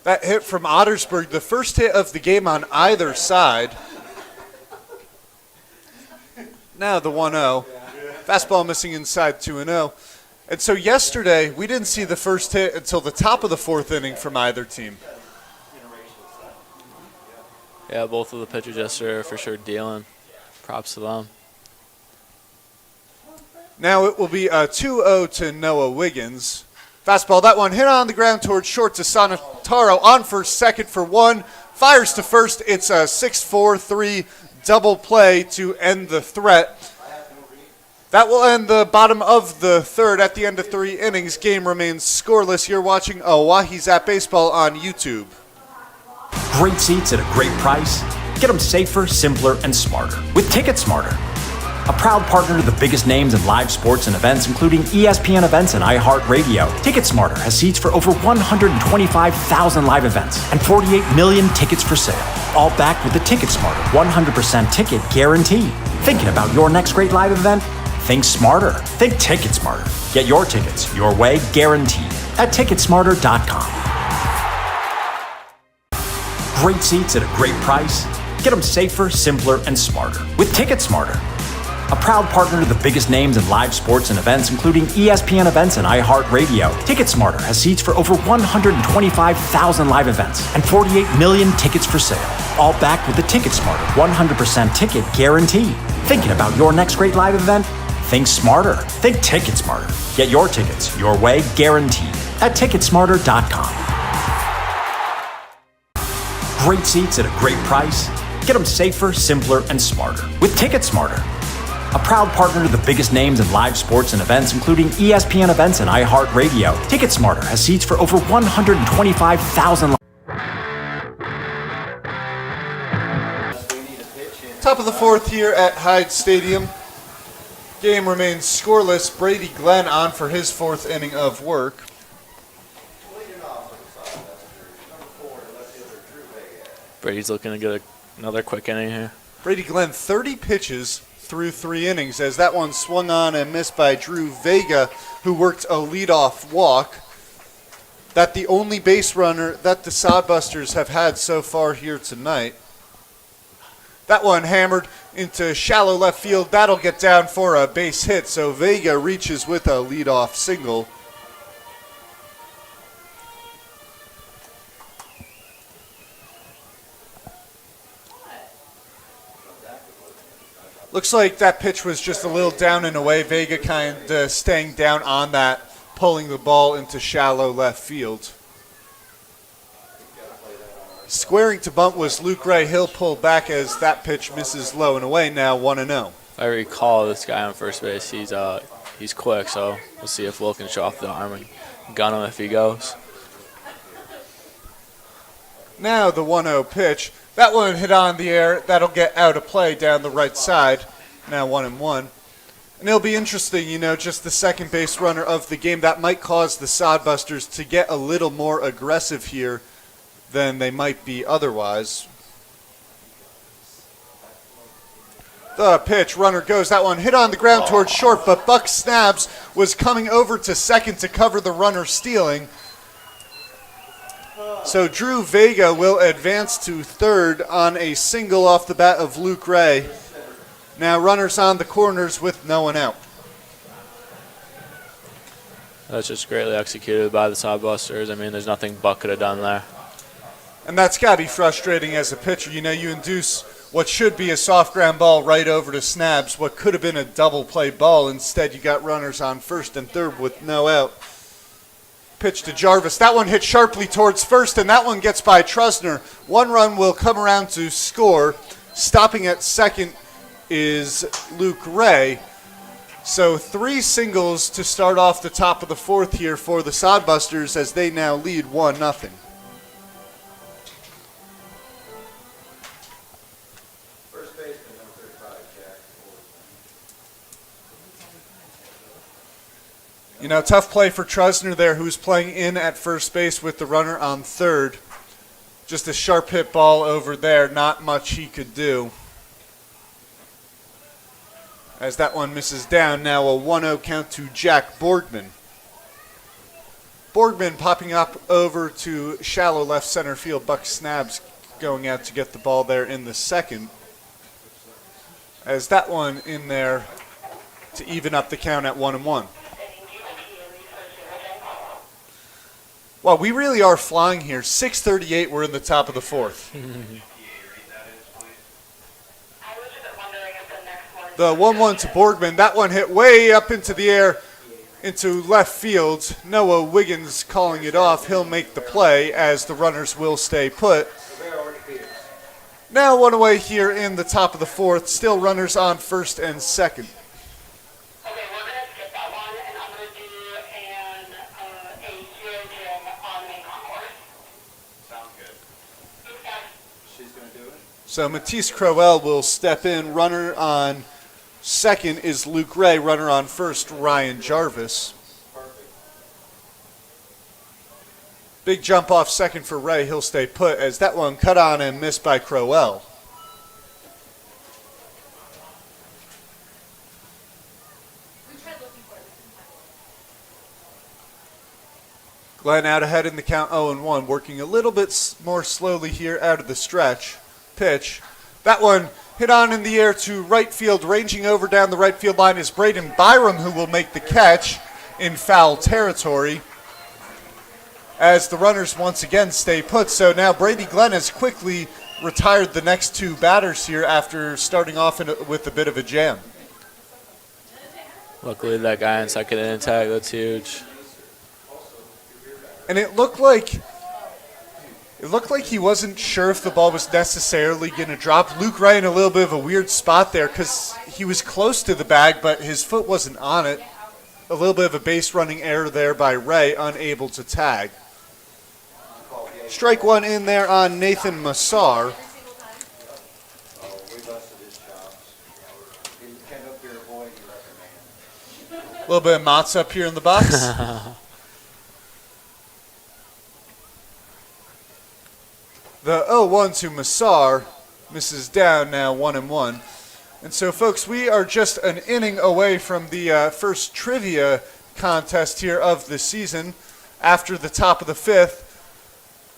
That hit from Ottersberg, the first hit of the game on either side. Now the 1-0. Fastball missing inside 2-0. And so yesterday, we didn't see the first hit until the top of the 4th inning from either team. Yeah, both of the pitchers yesterday are for sure dealing. Props to them. Now it will be a 2-0 to Noah Wiggins. Fastball, that one hit on the ground towards short to Sanataro. On for second for 1. Fires to first. It's a 6-4-3 double play to end the threat. That will end the bottom of the third. At the end of 3 innings, game remains scoreless. You're watching Oahe Zap Baseball on YouTube. Great seats at a great price? Get them safer, simpler, and smarter with Ticket Smarter. A proud partner to the biggest names in live sports and events, including ESPN events and iHeartRadio. TicketSmarter has seats for over 125,000 live events and 48 million tickets for sale. All backed with the TicketSmarter 100% ticket guarantee. Thinking about your next great live event? Think smarter. Think TicketSmarter. Get your tickets your way, guaranteed, at Ticketsmarter.com. Great seats at a great price? Get them safer, simpler, and smarter with Ticket Smarter. A proud partner to the biggest names in live sports and events, including ESPN events and iHeartRadio. TicketSmarter has seats for over 125,000 live events and 48 million tickets for sale. All backed with the TicketSmarter 100% ticket guarantee. Thinking about your next great live event? Think smarter. Think TicketSmarter. Get your tickets your way, guaranteed, at Ticketsmarter.com. great seats at a great price. Get them safer, simpler, and smarter with Ticket Smarter. A proud partner to the biggest names in live sports and events, including ESPN events and iHeartRadio. Ticket Smarter has seats for over 125,000. Top of the fourth here at Hyde Stadium. Game remains scoreless. Brady Glenn on for his fourth inning of work. Brady's looking to get another quick inning here. Brady Glenn, 30 pitches through 3 innings, as that one swung on and missed by Drew Vega, who worked a leadoff walk. That the only base runner that the Sodbusters have had so far here tonight. That one hammered into shallow left field. That'll get down for a base hit, so Vega reaches with a leadoff single. Looks like that pitch was just a little down and away. Vega kind of staying down on that, pulling the ball into shallow left field. Squaring to bunt was Luke Ray. He'll pull back as that pitch misses low and away, now 1-0. If I recall, this guy on first base, he's quick, so we'll see if Will can show off the arm and gun him if he goes. Now the 1-0 pitch. That one hit on the air. That'll get out of play down the right side. Now 1-1. And it'll be interesting, just the second base runner of the game. That might cause the Sodbusters to get a little more aggressive here than they might be otherwise. The pitch, runner goes. That one hit on the ground towards short, but Buck Snabs was coming over to second to cover the runner stealing. So Drew Vega will advance to third on a single off the bat of Luke Ray. Now runners on the corners with no one out. That's just greatly executed by the Sodbusters. I mean, there's nothing Buck could have done there. And that's got to be frustrating as a pitcher. You induce what should be a soft ground ball right over to Snabs, what could have been a double play ball. Instead, you got runners on first and third with no out. Pitch to Jarvis. That one hit sharply towards first, and that one gets by Trusner. One run will come around to score. Stopping at second is Luke Ray. So 3 singles to start off the top of the fourth here for the Sodbusters as they now lead 1-0. Tough play for Trusner there, who's playing in at first base with the runner on third. Just a sharp hit ball over there, not much he could do. As that one misses down, now a 1-0 count to Jack Borgman. Borgman popping up over to shallow left center field. Buck Snabs going out to get the ball there in the second. As that one in there to even up the count at 1-1. Wow, we really are flying here. 6:38, we're in the top of the fourth. The 1-1 to Borgman. That one hit way up into the air into left field. Noah Wiggins calling it off. He'll make the play as the runners will stay put. Now one away here in the top of the fourth. Still runners on first and second. So Matisse Crowell will step in. Runner on second is Luke Ray. Runner on first, Ryan Jarvis. Big jump off second for Ray. He'll stay put as that one cut on and missed by Crowell. Glenn out ahead in the count 0-1, working a little bit more slowly here out of the stretch. Pitch. That one hit on in the air to right field. Ranging over down the right field line is Braden Byram, who will make the catch in foul territory as the runners once again stay put. So now Brady Glenn has quickly retired the next 2 batters here after starting off with a bit of a jam. Luckily, that guy in second inning tag, that's huge. And it looked like It looked like he wasn't sure if the ball was necessarily going to drop. Luke Ray in a little bit of a weird spot there because he was close to the bag, but his foot wasn't on it. A little bit of a base running error there by Ray, unable to tag. Strike one in there on Nathan Massar. A little bit of Mott's up here in the box. The 0-1 to Massar misses down now 1-1. And so, folks, we are just an inning away from the first trivia contest here of the season. After the top of the fifth,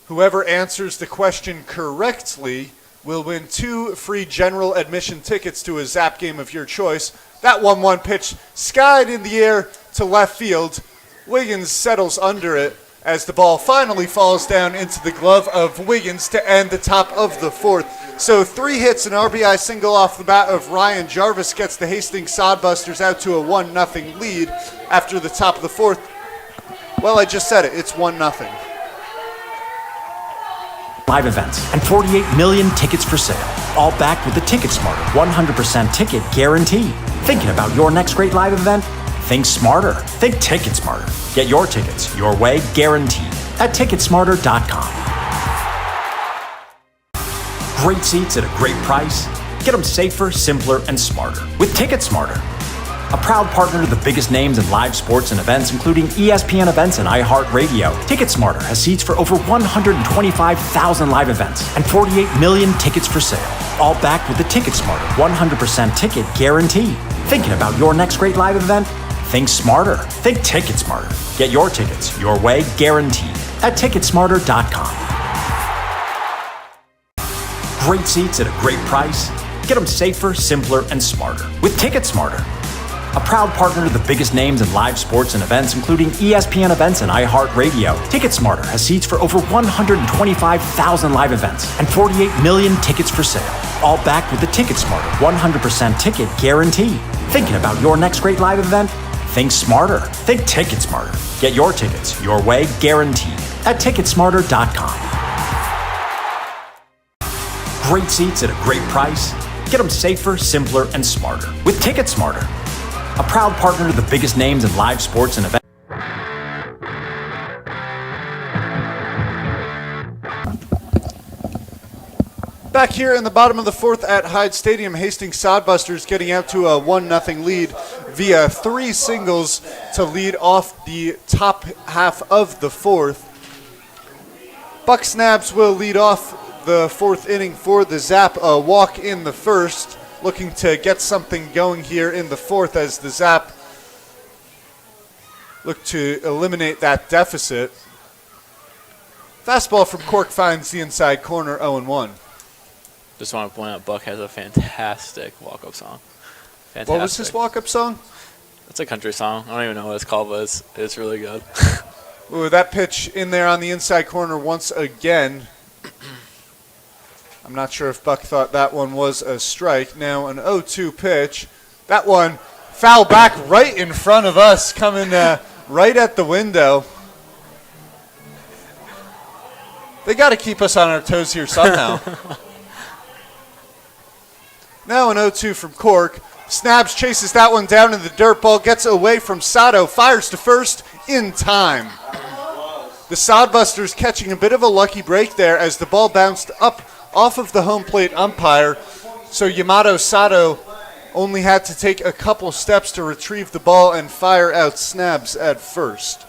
whoever answers the question correctly will win 2 free general admission tickets to a Zap game of your choice. That 1-1 pitch skied in the air to left field. Wiggins settles under it as the ball finally falls down into the glove of Wiggins to end the top of the fourth. So 3 hits, an RBI single off the bat of Ryan Jarvis gets the Hastings Sodbusters out to a 1-0 lead after the top of the fourth. Well, I just said it. It's 1-0. Live events and 48 million tickets for sale. All backed with the Ticket Smarter 100% ticket guarantee. Thinking about your next great live event? Think smarter. Think Ticket Smarter. Get your tickets your way, guaranteed, at Ticketsmarter.com. Great seats at a great price. Get them safer, simpler, and smarter with Ticket Smarter. A proud partner to the biggest names in live sports and events, including ESPN events and iHeartRadio. TicketSmarter has seats for over 125,000 live events and 48 million tickets for sale. All backed with the TicketSmarter 100% ticket guarantee. Thinking about your next great live event? Think smarter. Think TicketSmarter. Get your tickets your way, guaranteed, at Ticketsmarter.com. Great seats at a great price. Get them safer, simpler, and smarter with TicketSmarter. A proud partner to the biggest names in live sports and events, including ESPN events and iHeartRadio. TicketSmarter has seats for over 125,000 live events and 48 million tickets for sale. All backed with the TicketSmarter 100% ticket guarantee. Thinking about your next great live event? Think smarter. Think TicketSmarter. Get your tickets your way, guaranteed, at Ticketsmarter.com. Great seats at a great price. Get them safer, simpler, and smarter with TicketSmarter. A proud partner to the biggest names in live sports and events. Back here in the bottom of the fourth at Hyde Stadium, Hastings Sodbusters getting out to a 1-0 lead via 3 singles to lead off the top half of the fourth. Buck Snabs will lead off the fourth inning for the Zap, a walk in the first, looking to get something going here in the fourth as the Zap look to eliminate that deficit. Fastball from Cork finds the inside corner, 0-1. Just want to point out Buck has a fantastic walk-up song. Fantastic. What was his walk-up song? It's a country song. I don't even know what it's called, but it's really good. Ooh, that pitch in there on the inside corner once again. I'm not sure if Buck thought that one was a strike. Now an 0-2 pitch. That one foul back right in front of us, coming right at the window. They got to keep us on our toes here somehow. Now an 0-2 from Cork. Snabs chases that one down in the dirt. Ball gets away from Sato. Fires to first in time. The Sodbusters catching a bit of a lucky break there as the ball bounced up off of the home plate umpire. So Yamato Sato only had to take a couple steps to retrieve the ball and fire out Snabs at first.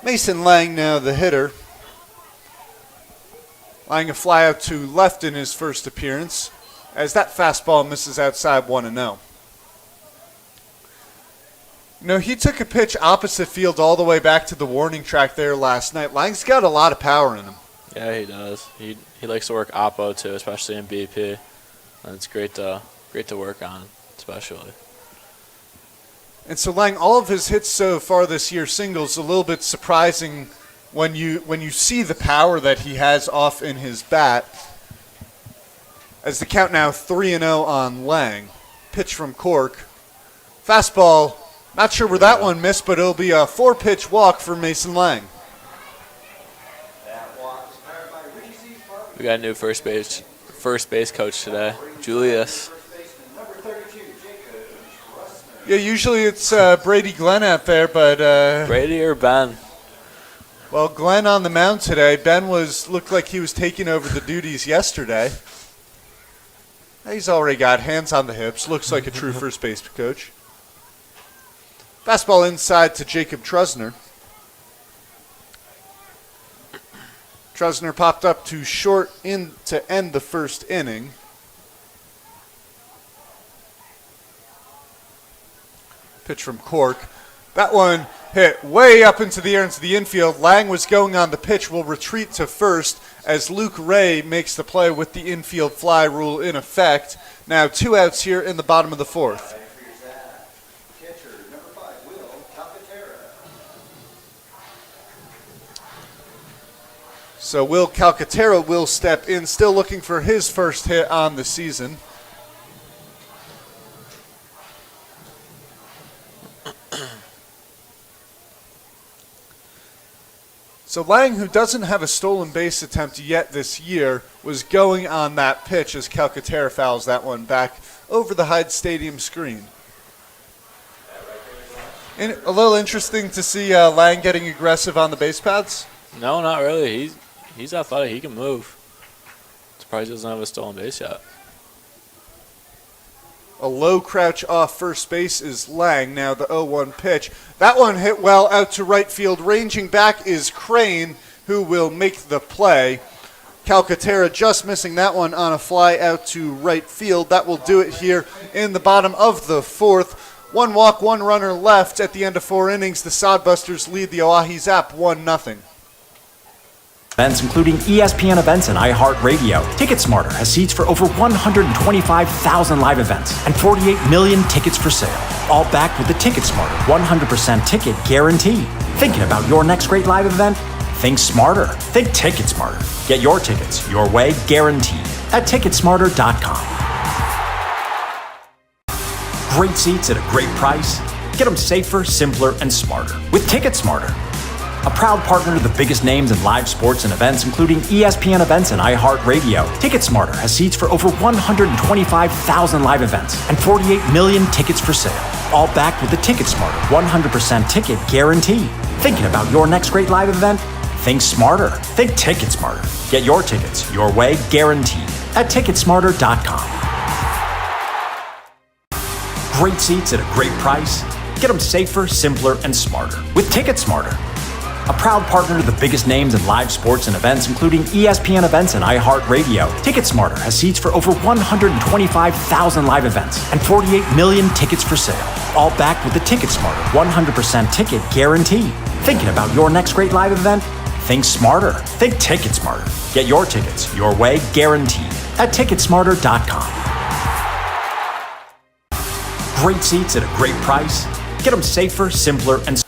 Mason Lang now the hitter. Lang a fly out to left in his first appearance as that fastball misses outside 1-0. No, he took a pitch opposite field all the way back to the warning track there last night. Lang's got a lot of power in him. Yeah, he does. He likes to work oppo too, especially in BP. And it's great to work on, especially. And so Lang, all of his hits so far this year, singles, a little bit surprising when you see the power that he has off in his bat. As the count now 3-0 on Lang. Pitch from Cork. Fastball Not sure where that one missed, but it'll be a 4-pitch walk for Mason Lang. That walk is powered by Richie C's Barbecue. We got a new first base coach today, Julius. First baseman, number 32, Jacob Trustner. Yeah, usually it's Brady Glenn out there, but Brady or Ben? well, Glenn on the mound today. Ben looked like he was taking over the duties yesterday. He's already got hands on the hips. Looks like a true first base coach. Fastball inside to Jacob Trustner. Trustner popped up to short in to end the first inning. Pitch from Cork. That one hit way up into the air into the infield. Lang was going on the pitch, will retreat to first as Luke Ray makes the play with the infield fly rule in effect. Now 2 outs here in the bottom of the fourth. For your Zap. Catcher, number 5, Will Calcaterra. So Will Calcaterra will step in, still looking for his first hit on the season. So Lang, who doesn't have a stolen base attempt yet this year, was going on that pitch as Calcaterra fouls that one back over the Hyde Stadium screen. And a little interesting to see Lang getting aggressive on the base paths. No, not really. He's athletic. He can move. Surprised he doesn't have a stolen base yet. A low crouch off first base is Lang. Now the 0-1 pitch. That one hit well out to right field. Ranging back is Crane, who will make the play. Calcaterra just missing that one on a fly out to right field. That will do it here in the bottom of the fourth. 1 walk, 1 runner left at the end of 4 innings. The Sodbusters lead the Oahe Zap 1-0. Events including ESPN events and iHeartRadio. TicketSmarter has seats for over 125,000 live events and 48 million tickets for sale. All backed with the TicketSmarter 100% ticket guarantee. Thinking about your next great live event? Think smarter. Think TicketSmarter. Get your tickets your way guaranteed at TicketSmarter.com. Great seats at a great price. Get them safer, simpler, and smarter with TicketSmarter. A proud partner to the biggest names in live sports and events, including ESPN events and iHeartRadio. TicketSmarter has seats for over 125,000 live events and 48 million tickets for sale. All backed with the TicketSmarter 100% ticket guarantee. Thinking about your next great live event? Think smarter. Think TicketSmarter. Get your tickets your way guaranteed at TicketSmarter.com. Great seats at a great price. Get them safer, simpler, and smarter with TicketSmarter. A proud partner to the biggest names in live sports and events, including ESPN events and iHeartRadio. TicketSmarter has seats for over 125,000 live events and 48 million tickets for sale. All backed with the TicketSmarter 100% ticket guarantee. Thinking about your next great live event? Think smarter. Think TicketSmarter. Get your tickets your way guaranteed at TicketSmarter.com. Great seats at a great price. Get them safer, simpler, and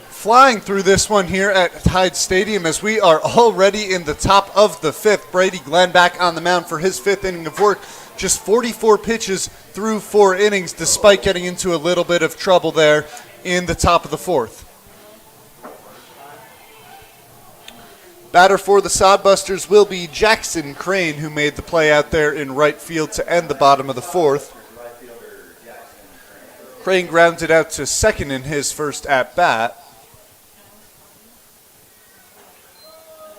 Flying through this one here at Hyde Stadium as we are already in the top of the fifth. Brady Glenn back on the mound for his 5th inning of work. Just 44 pitches through 4 innings despite getting into a little bit of trouble there in the top of the 4th. Batter for the Sodbusters will be Jackson Crane, who made the play out there in right field to end the bottom of the 4th. Crane grounded out to second in his first at-bat.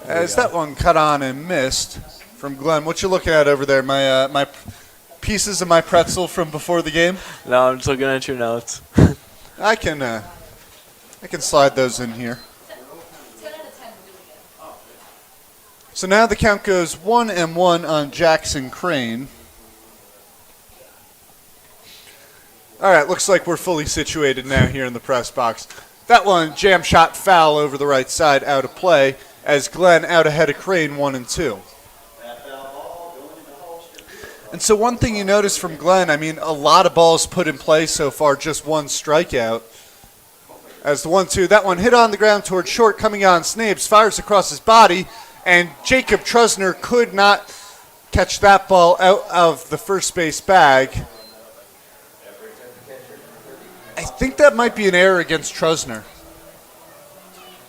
As that one cut on and missed from Glenn. What you looking at over there? My pieces of my pretzel from before the game? No, I'm just looking at your notes. I can slide those in here. So now the count goes 1-1 on Jackson Crane. All right, looks like we're fully situated now here in the press box. That one jam shot foul over the right side, out of play, as Glenn out ahead of Crane 1-2. And so one thing you notice from Glenn, I mean, a lot of balls put in play so far, just 1 strikeout. As the 1-2, that one hit on the ground towards short, coming on Snapes, fires across his body, and Jacob Trustner could not catch that ball out of the first base bag. I think that might be an error against Trusner.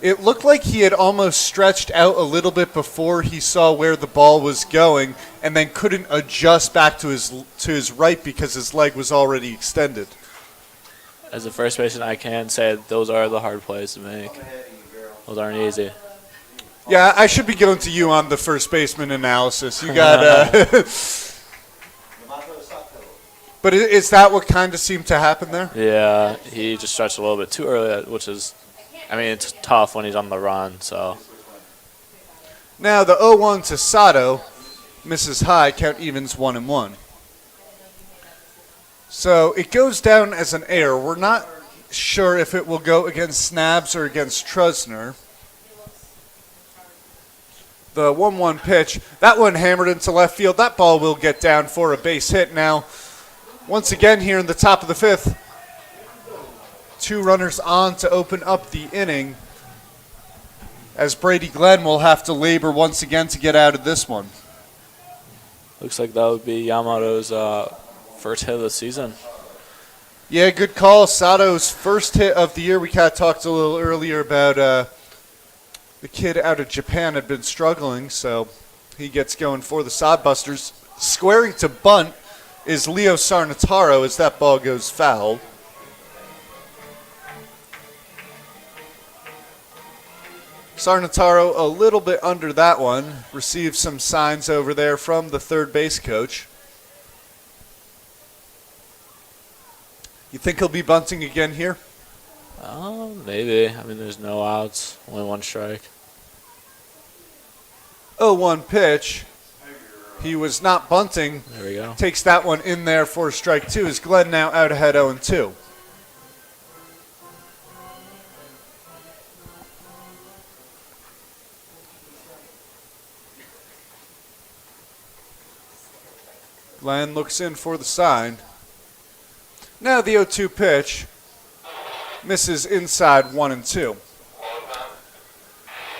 It looked like he had almost stretched out a little bit before he saw where the ball was going and then couldn't adjust back to his right because his leg was already extended. As a first baseman, I can say those are the hard plays to make. Those aren't easy. Yeah, I should be going to you on the first baseman analysis. You got But is that what kind of seemed to happen there? Yeah, he just stretched a little bit too early, which is, I mean, it's tough when he's on the run, so. Now the 0-1 to Sato misses high, count evens 1-1. So it goes down as an error. We're not sure if it will go against Snabs or against Trusner. The 1-1 pitch, that one hammered into left field. That ball will get down for a base hit now. Once again here in the top of the fifth, 2 runners on to open up the inning, as Brady Glenn will have to labor once again to get out of this one. Looks like that would be Yamato's first hit of the season. Yeah, good call. Sato's first hit of the year. We kind of talked a little earlier about the kid out of Japan had been struggling, so he gets going for the Sodbusters. Squaring to bunt is Leo Sarnataro as that ball goes foul. Sarnataro a little bit under that one. Received some signs over there from the third base coach. You think he'll be bunting again here? Maybe. I mean, there's no outs, only 1 strike. 0-1 pitch. He was not bunting. There we go. Takes that one in there for strike 2. Is Glenn now out ahead 0-2? Glenn looks in for the sign. Now the 0-2 pitch. Misses inside 1-2.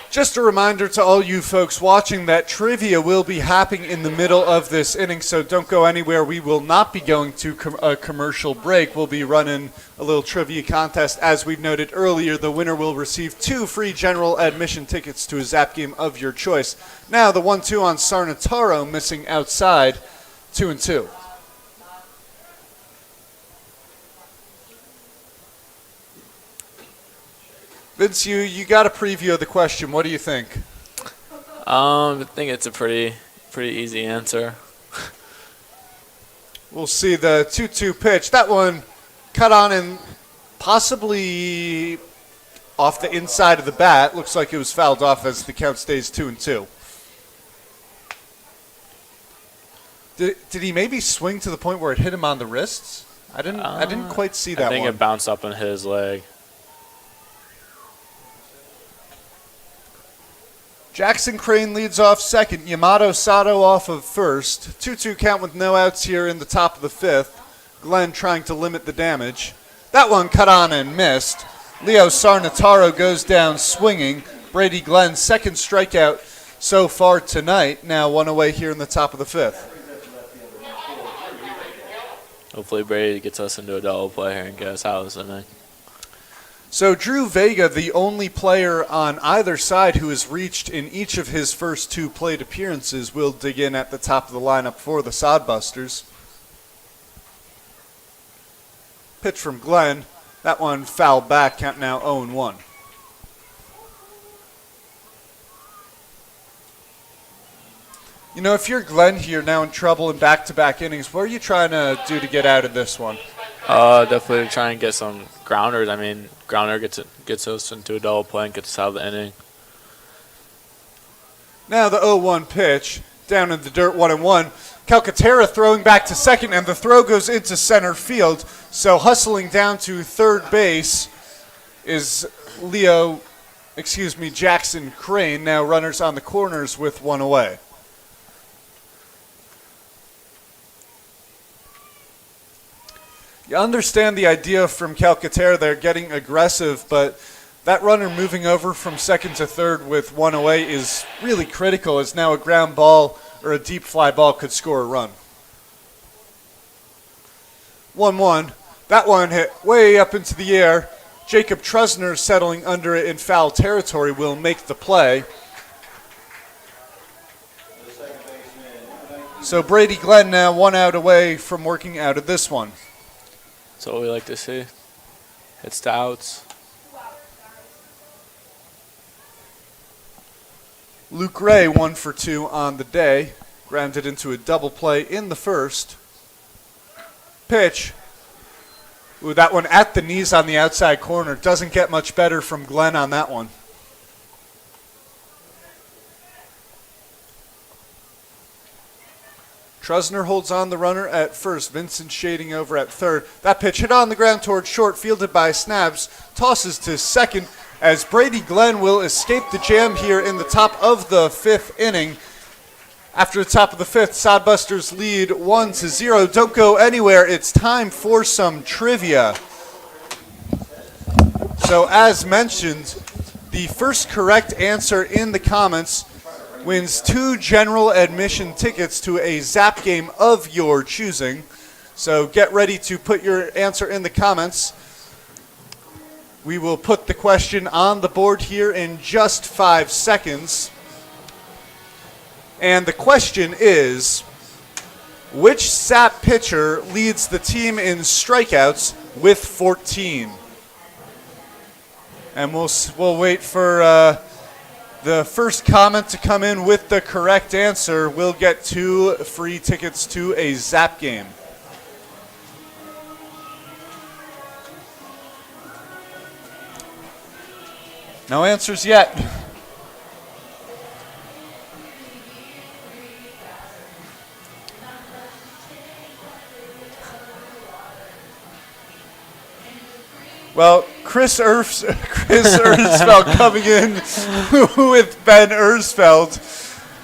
Just a reminder to all you folks watching that trivia will be happening in the middle of this inning, so don't go anywhere. We will not be going to a commercial break. We'll be running a little trivia contest. As we noted earlier, the winner will receive 2 free general admission tickets to a Zap game of your choice. Now the 1-2 on Sarnataro, missing outside, 2-2. Vince, you got a preview of the question. What do you think? I think it's a pretty easy answer. We'll see the 2-2 pitch. That one cut on and possibly off the inside of the bat. Looks like it was fouled off as the count stays 2-2. Did he maybe swing to the point where it hit him on the wrists? I didn't quite see that one. I think it bounced up in his leg. Jackson Crane leads off second. Yamato Sato off of first. 2-2 count with no outs here in the top of the fifth. Glenn trying to limit the damage. That one cut on and missed. Leo Sarnataro goes down swinging. Brady Glenn's second strikeout so far tonight. Now 1 away here in the top of the fifth. Hopefully Brady gets us into a double play here and get us out of this inning. So Drew Vega, the only player on either side who has reached in each of his first 2 plate appearances, will dig in at the top of the lineup for the Sodbusters. Pitch from Glenn. That one fouled back, count now 0-1. You know, if you're Glenn here now in trouble in back-to-back innings, what are you trying to do to get out of this one? Definitely try and get some grounders. I mean, grounder gets us into a double play and gets us out of the inning. Now the 0-1 pitch, down in the dirt, 1-1. Calcaterra throwing back to second, and the throw goes into center field. So hustling down to third base is Jackson Crane. Now runners on the corners with 1 away. You understand the idea from Calcaterra there, getting aggressive, but that runner moving over from second to third with 1 away is really critical, as now a ground ball or a deep fly ball could score a run. 1-1. That one hit way up into the air. Jacob Trusner settling under it in foul territory will make the play. So Brady Glenn now 1 out away from working out of this one. That's what we like to see. It's the outs. Luke Ray 1 for 2 on the day. Grounded into a double play in the first. Pitch. Ooh, that one at the knees on the outside corner. Doesn't get much better from Glenn on that one. Trusner holds on the runner at first. Vincent shading over at third. That pitch hit on the ground towards short, fielded by Snabs. Tosses to second as Brady Glenn will escape the jam here in the top of the 5th inning. After the top of the 5th, Sodbusters lead 1-0. Don't go anywhere. It's time for some trivia. So as mentioned, the first correct answer in the comments wins 2 general admission tickets to a Zap game of your choosing. So get ready to put your answer in the comments. We will put the question on the board here in just 5 seconds. And the question is, which Zap pitcher leads the team in strikeouts with 14? And we'll wait for the first comment to come in with the correct answer. We'll get 2 free tickets to a Zap game. No answers yet. Well, Chris Ersfeld coming in with Ben Ersfeld.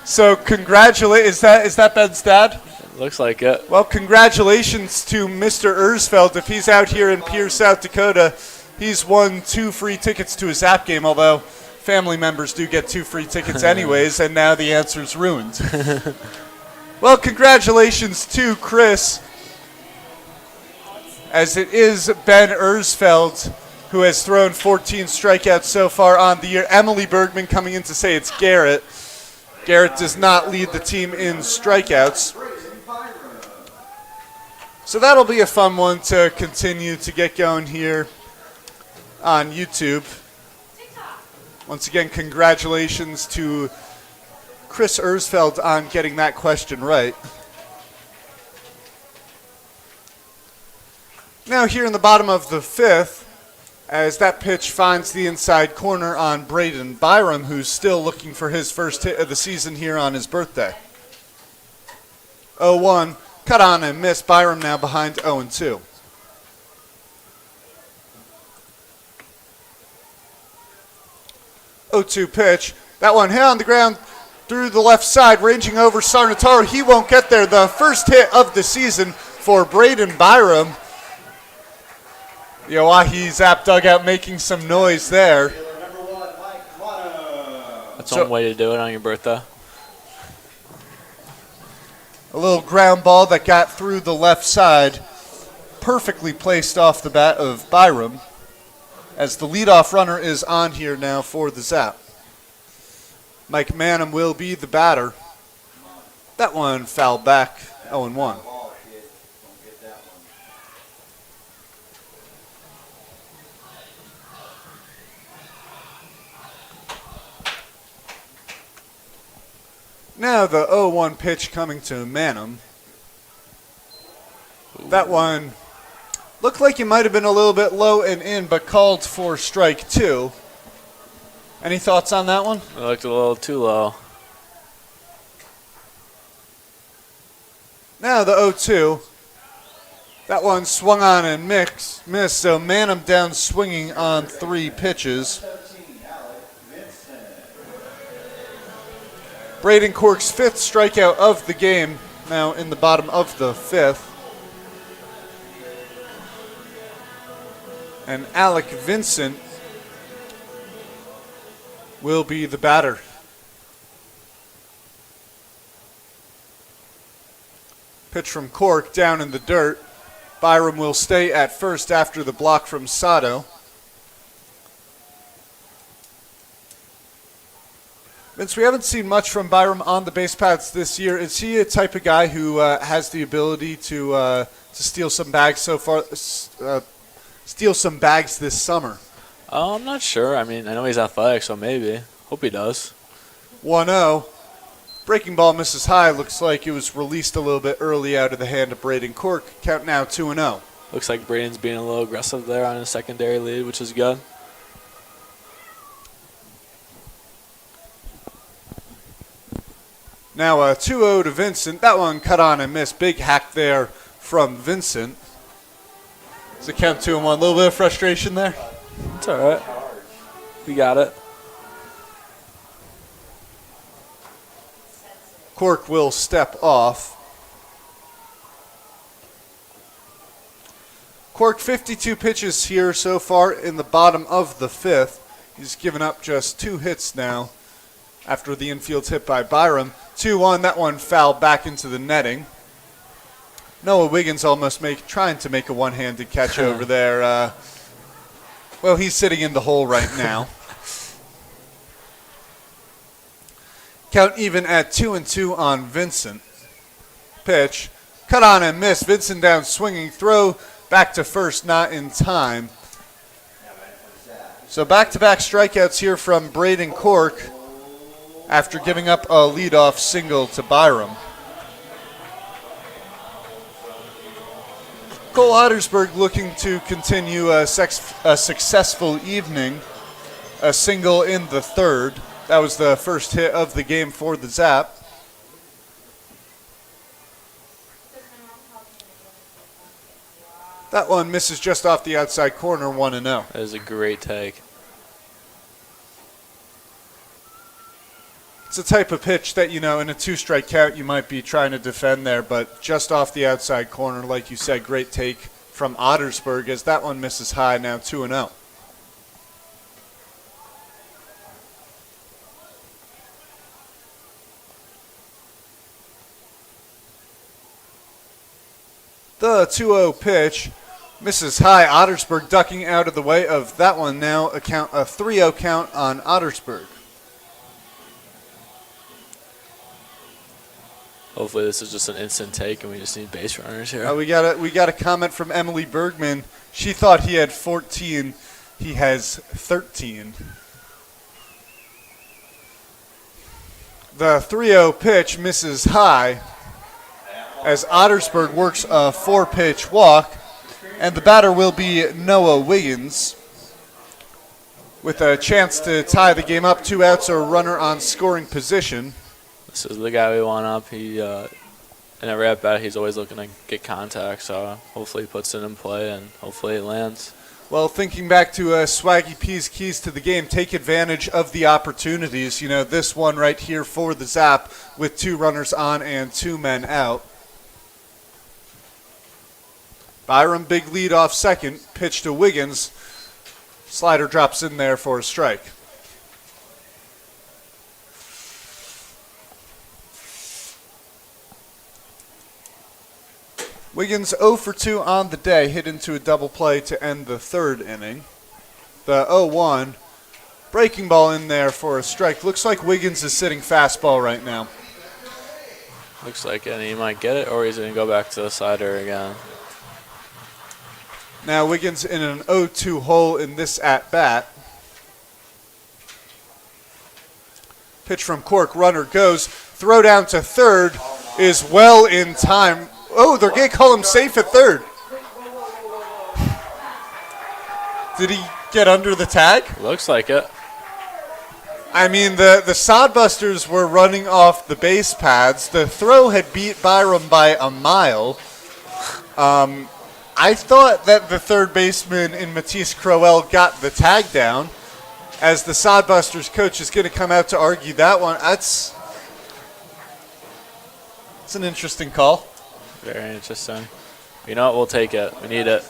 So is that Ben's dad? Looks like it. Well, congratulations to Mr. Ersfeld. If he's out here in Pierce, South Dakota, he's won 2 free tickets to a Zap game, although family members do get 2 free tickets anyways, and now the answer's ruined. Well, congratulations to Chris, as it is Ben Ersfeld who has thrown 14 strikeouts so far on the year. Emily Bergman coming in to say it's Garrett. Garrett does not lead the team in strikeouts. So that'll be a fun one to continue to get going here on YouTube. Once again, congratulations to Chris Ersfeld on getting that question right. Now here in the bottom of the 5th, as that pitch finds the inside corner on Braden Byram, who's still looking for his first hit of the season here on his birthday. 0-1, cut on and miss. Byram now behind 0-2. Pitch. That one hit on the ground through the left side, ranging over Sarnataro. He won't get there. The first hit of the season for Braden Byram. The Oahe Zap dugout making some noise there. That's one way to do it on your birthday. A little ground ball that got through the left side, perfectly placed off the bat of Byram, as the leadoff runner is on here now for the Zap. Mike Manham will be the batter. That one fouled back, 0-1. Now the 0-1 pitch coming to Manham. That one looked like it might have been a little bit low and in, but called for strike 2. Any thoughts on that one? It looked a little too low. Now the 0-2. That one swung on and missed, so Manham down swinging on 3 pitches. Braden Cork's 5th strikeout of the game, now in the bottom of the 5th. And Alec Vincent will be the batter. Pitch from Cork down in the dirt. Byram will stay at first after the block from Sato. Vince, we haven't seen much from Byram on the base paths this year. Is he a type of guy who has the ability to steal some bags so far? Steal some bags this summer? I'm not sure. I mean, I know he's athletic, so maybe. Hope he does. 1-0. Breaking ball misses high. Looks like it was released a little bit early out of the hand of Braden Cork. Count now 2-0. Looks like Braden's being a little aggressive there on his secondary lead, which is good. Now 2-0 to Vincent. That one cut on and missed. Big hack there from Vincent. Does it count 2-1? A little bit of frustration there? It's all right. We got it. Cork will step off. Cork 52 pitches here so far in the bottom of the fifth. He's given up just 2 hits now after the infield hit by Byram. 2-1, that one fouled back into the netting. Noah Wiggins almost trying to make a one-handed catch over there. Well, he's sitting in the hole right now. Count even at 2-2 on Vincent. Pitch, cut on and miss. Vincent down swinging, throw back to first, not in time. So back-to-back strikeouts here from Braden Cork after giving up a leadoff single to Byram. Cole Ottersberg looking to continue a successful evening. A single in the third. That was the first hit of the game for the Zap. That one misses just off the outside corner, 1-0. That is a great take. It's a type of pitch that, in a 2-strike count you might be trying to defend there, but just off the outside corner, like you said, great take from Ottersberg as that one misses high, now 2-0. The 2-0 pitch misses high. Ottersberg ducking out of the way of that one. Now a 3-0 count on Ottersberg. Hopefully this is just an instant take and we just need base runners here. We got a comment from Emily Bergman. She thought he had 14. He has 13. The 3-0 pitch misses high as Ottersberg works a 4-pitch walk, and the batter will be Noah Wiggins with a chance to tie the game up. 2 outs or a runner on scoring position. This is the guy we want up. He in every at bat he's always looking to get contact, so hopefully he puts it in play and hopefully it lands. Well, thinking back to Swaggy P's keys to the game, take advantage of the opportunities. This one right here for the Zap with 2 runners on and 2 men out. Byram, big lead off second, pitch to Wiggins. Slider drops in there for a strike. Wiggins 0 for 2 on the day, hit into a double play to end the third inning. The 0-1, breaking ball in there for a strike. Looks like Wiggins is sitting fastball right now. Looks like it, and he might get it, or he's going to go back to the slider again. Now Wiggins in an 0-2 hole in this at-bat. Pitch from Cork, runner goes. Throw down to third is well in time. Oh, they're going to call him safe at third. Did he get under the tag? Looks like it. I mean, the Sodbusters were running off the base paths. The throw had beat Byram by a mile. I thought that the third baseman in Matisse Crowell got the tag down, as the Sodbusters coach is going to come out to argue that one. That's an interesting call. Very interesting. You know what? We'll take it. We need it.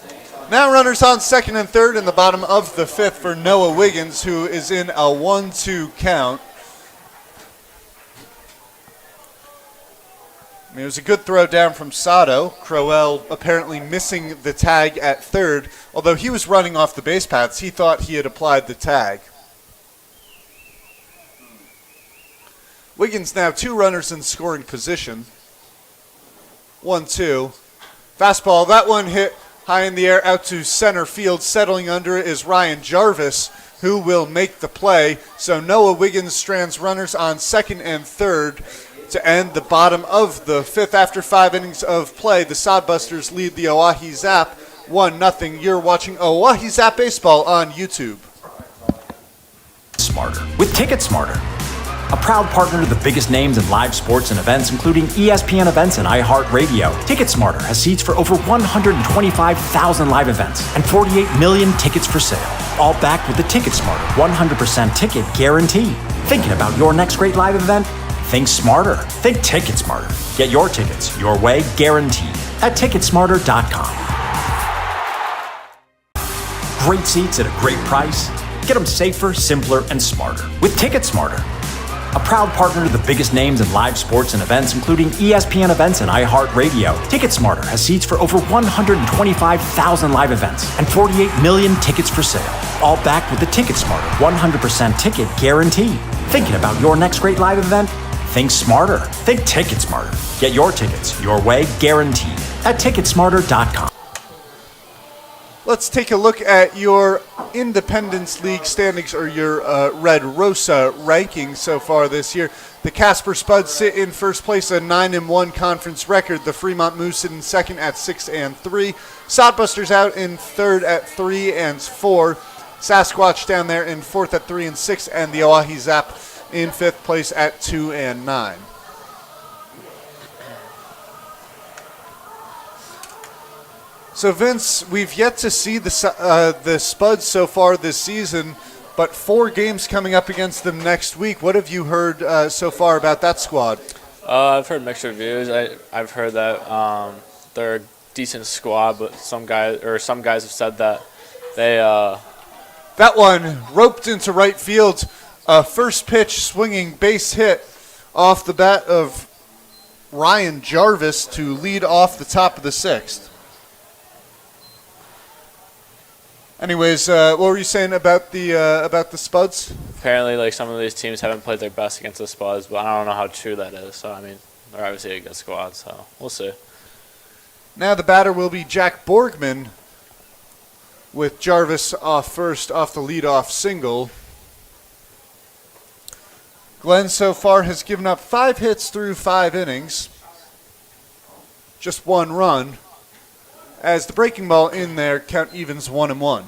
Now runners on second and third in the bottom of the fifth for Noah Wiggins, who is in a 1-2 count. It was a good throw down from Sato. Crowell apparently missing the tag at third. Although he was running off the base paths, he thought he had applied the tag. Wiggins now 2 runners in scoring position. 1-2. Fastball, that one hit high in the air out to center field. Settling under it is Ryan Jarvis, who will make the play. So Noah Wiggins strands runners on second and third to end the bottom of the 5th. After 5 innings of play, the Sodbusters lead the Oahe Zap 1-0. You're watching Oahe Zap Baseball on YouTube. Smarter with Ticket Smarter, a proud partner to the biggest names in live sports and events, including ESPN events and iHeartRadio. Ticket Smarter has seats for over 125,000 live events and 48 million tickets for sale, all backed with the Ticket Smarter 100% ticket guarantee. Thinking about your next great live event? Think smarter. Think Ticket Smarter. Get your tickets your way, guaranteed, at Ticketsmarter.com. Great seats at a great price. Get them safer, simpler, and smarter with Ticket Smarter, a proud partner to the biggest names in live sports and events, including ESPN events and iHeartRadio. Ticket Smarter has seats for over 125,000 live events and 48 million tickets for sale, all backed with the Ticket Smarter 100% ticket guarantee. Thinking about your next great live event? Think smarter. Think Ticket Smarter. Get your tickets your way, guaranteed, at Ticketsmarter.com. Let's take a look at your Independence League standings, or your Red Rosa rankings so far this year. The Casper Spuds sit in first place, a 9-1 conference record. The Fremont Moose sit in second at 6-3. Sodbusters out in third at 3-4. Sasquatch down there in fourth at 3-6, and the Oahe Zap in fifth place at 2-9. So Vince, we've yet to see the Spuds so far this season, but 4 games coming up against them next week. What have you heard so far about that squad? I've heard mixed reviews. I've heard that they're a decent squad, but some guys have said that they. That one roped into right field. First pitch swinging base hit off the bat of Ryan Jarvis to lead off the top of the 6th. Anyways, what were you saying about the Spuds? Apparently, like, some of these teams haven't played their best against the Spuds, but I don't know how true that is. So I mean, they're obviously a good squad, so we'll see. Now the batter will be Jack Borgman, with Jarvis off first off the leadoff single. Glenn so far has given up 5 hits through 5 innings. Just 1 run. As the breaking ball in there, count evens 1-1.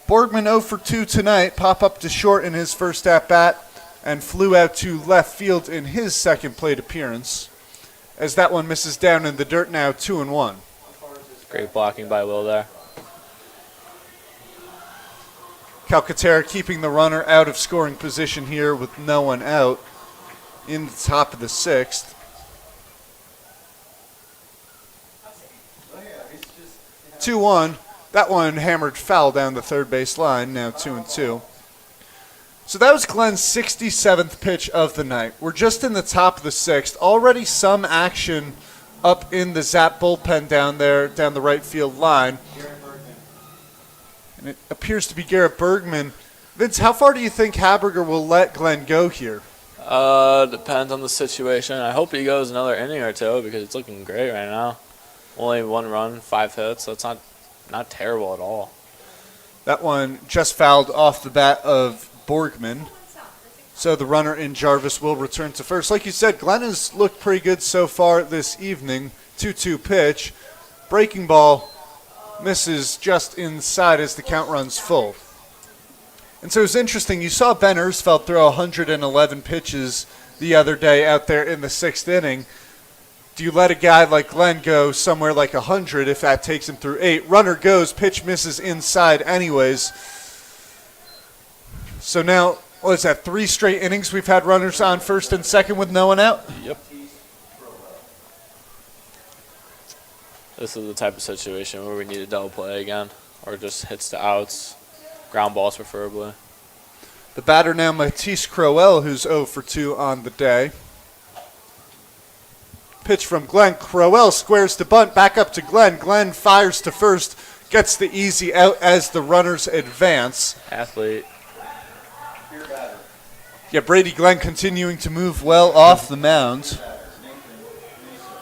Borgman 0 for 2 tonight, pop up to short in his first at-bat, and flew out to left field in his second plate appearance, as that one misses down in the dirt, now 2-1. Great blocking by Will there. Calcaterra keeping the runner out of scoring position here with no one out in the top of the 6th. 2-1. That one hammered foul down the third base line, now 2-2. So that was Glenn's 67th pitch of the night. We're just in the top of the 6th. Already some action up in the Zap bullpen down there, down the right field line. And it appears to be Garrett Bergman. Vince, how far do you think Haberger will let Glenn go here? Depends on the situation. I hope he goes another inning or two because it's looking great right now. Only 1 run, 5 hits. So it's not terrible at all. That one just fouled off the bat of Borgman. So the runner in Jarvis will return to first. Like you said, Glenn has looked pretty good so far this evening. 2-2 pitch. Breaking ball misses just inside as the count runs full. And so it's interesting. You saw Ben Ersfeld throw 111 pitches the other day out there in the 6th inning. Do you let a guy like Glenn go somewhere like 100 if that takes him through 8? Runner goes, pitch misses inside anyways. So now, what is that, 3 straight innings we've had runners on first and second with no one out? Yep. This is the type of situation where we need a double play again, or just hits to outs, ground balls preferably. The batter now, Matisse Crowell, who's 0 for 2 on the day. Pitch from Glenn. Crowell squares to bunt. Back up to Glenn. Glenn fires to first. Gets the easy out as the runners advance. Athlete. Yeah, Brady Glenn continuing to move well off the mound.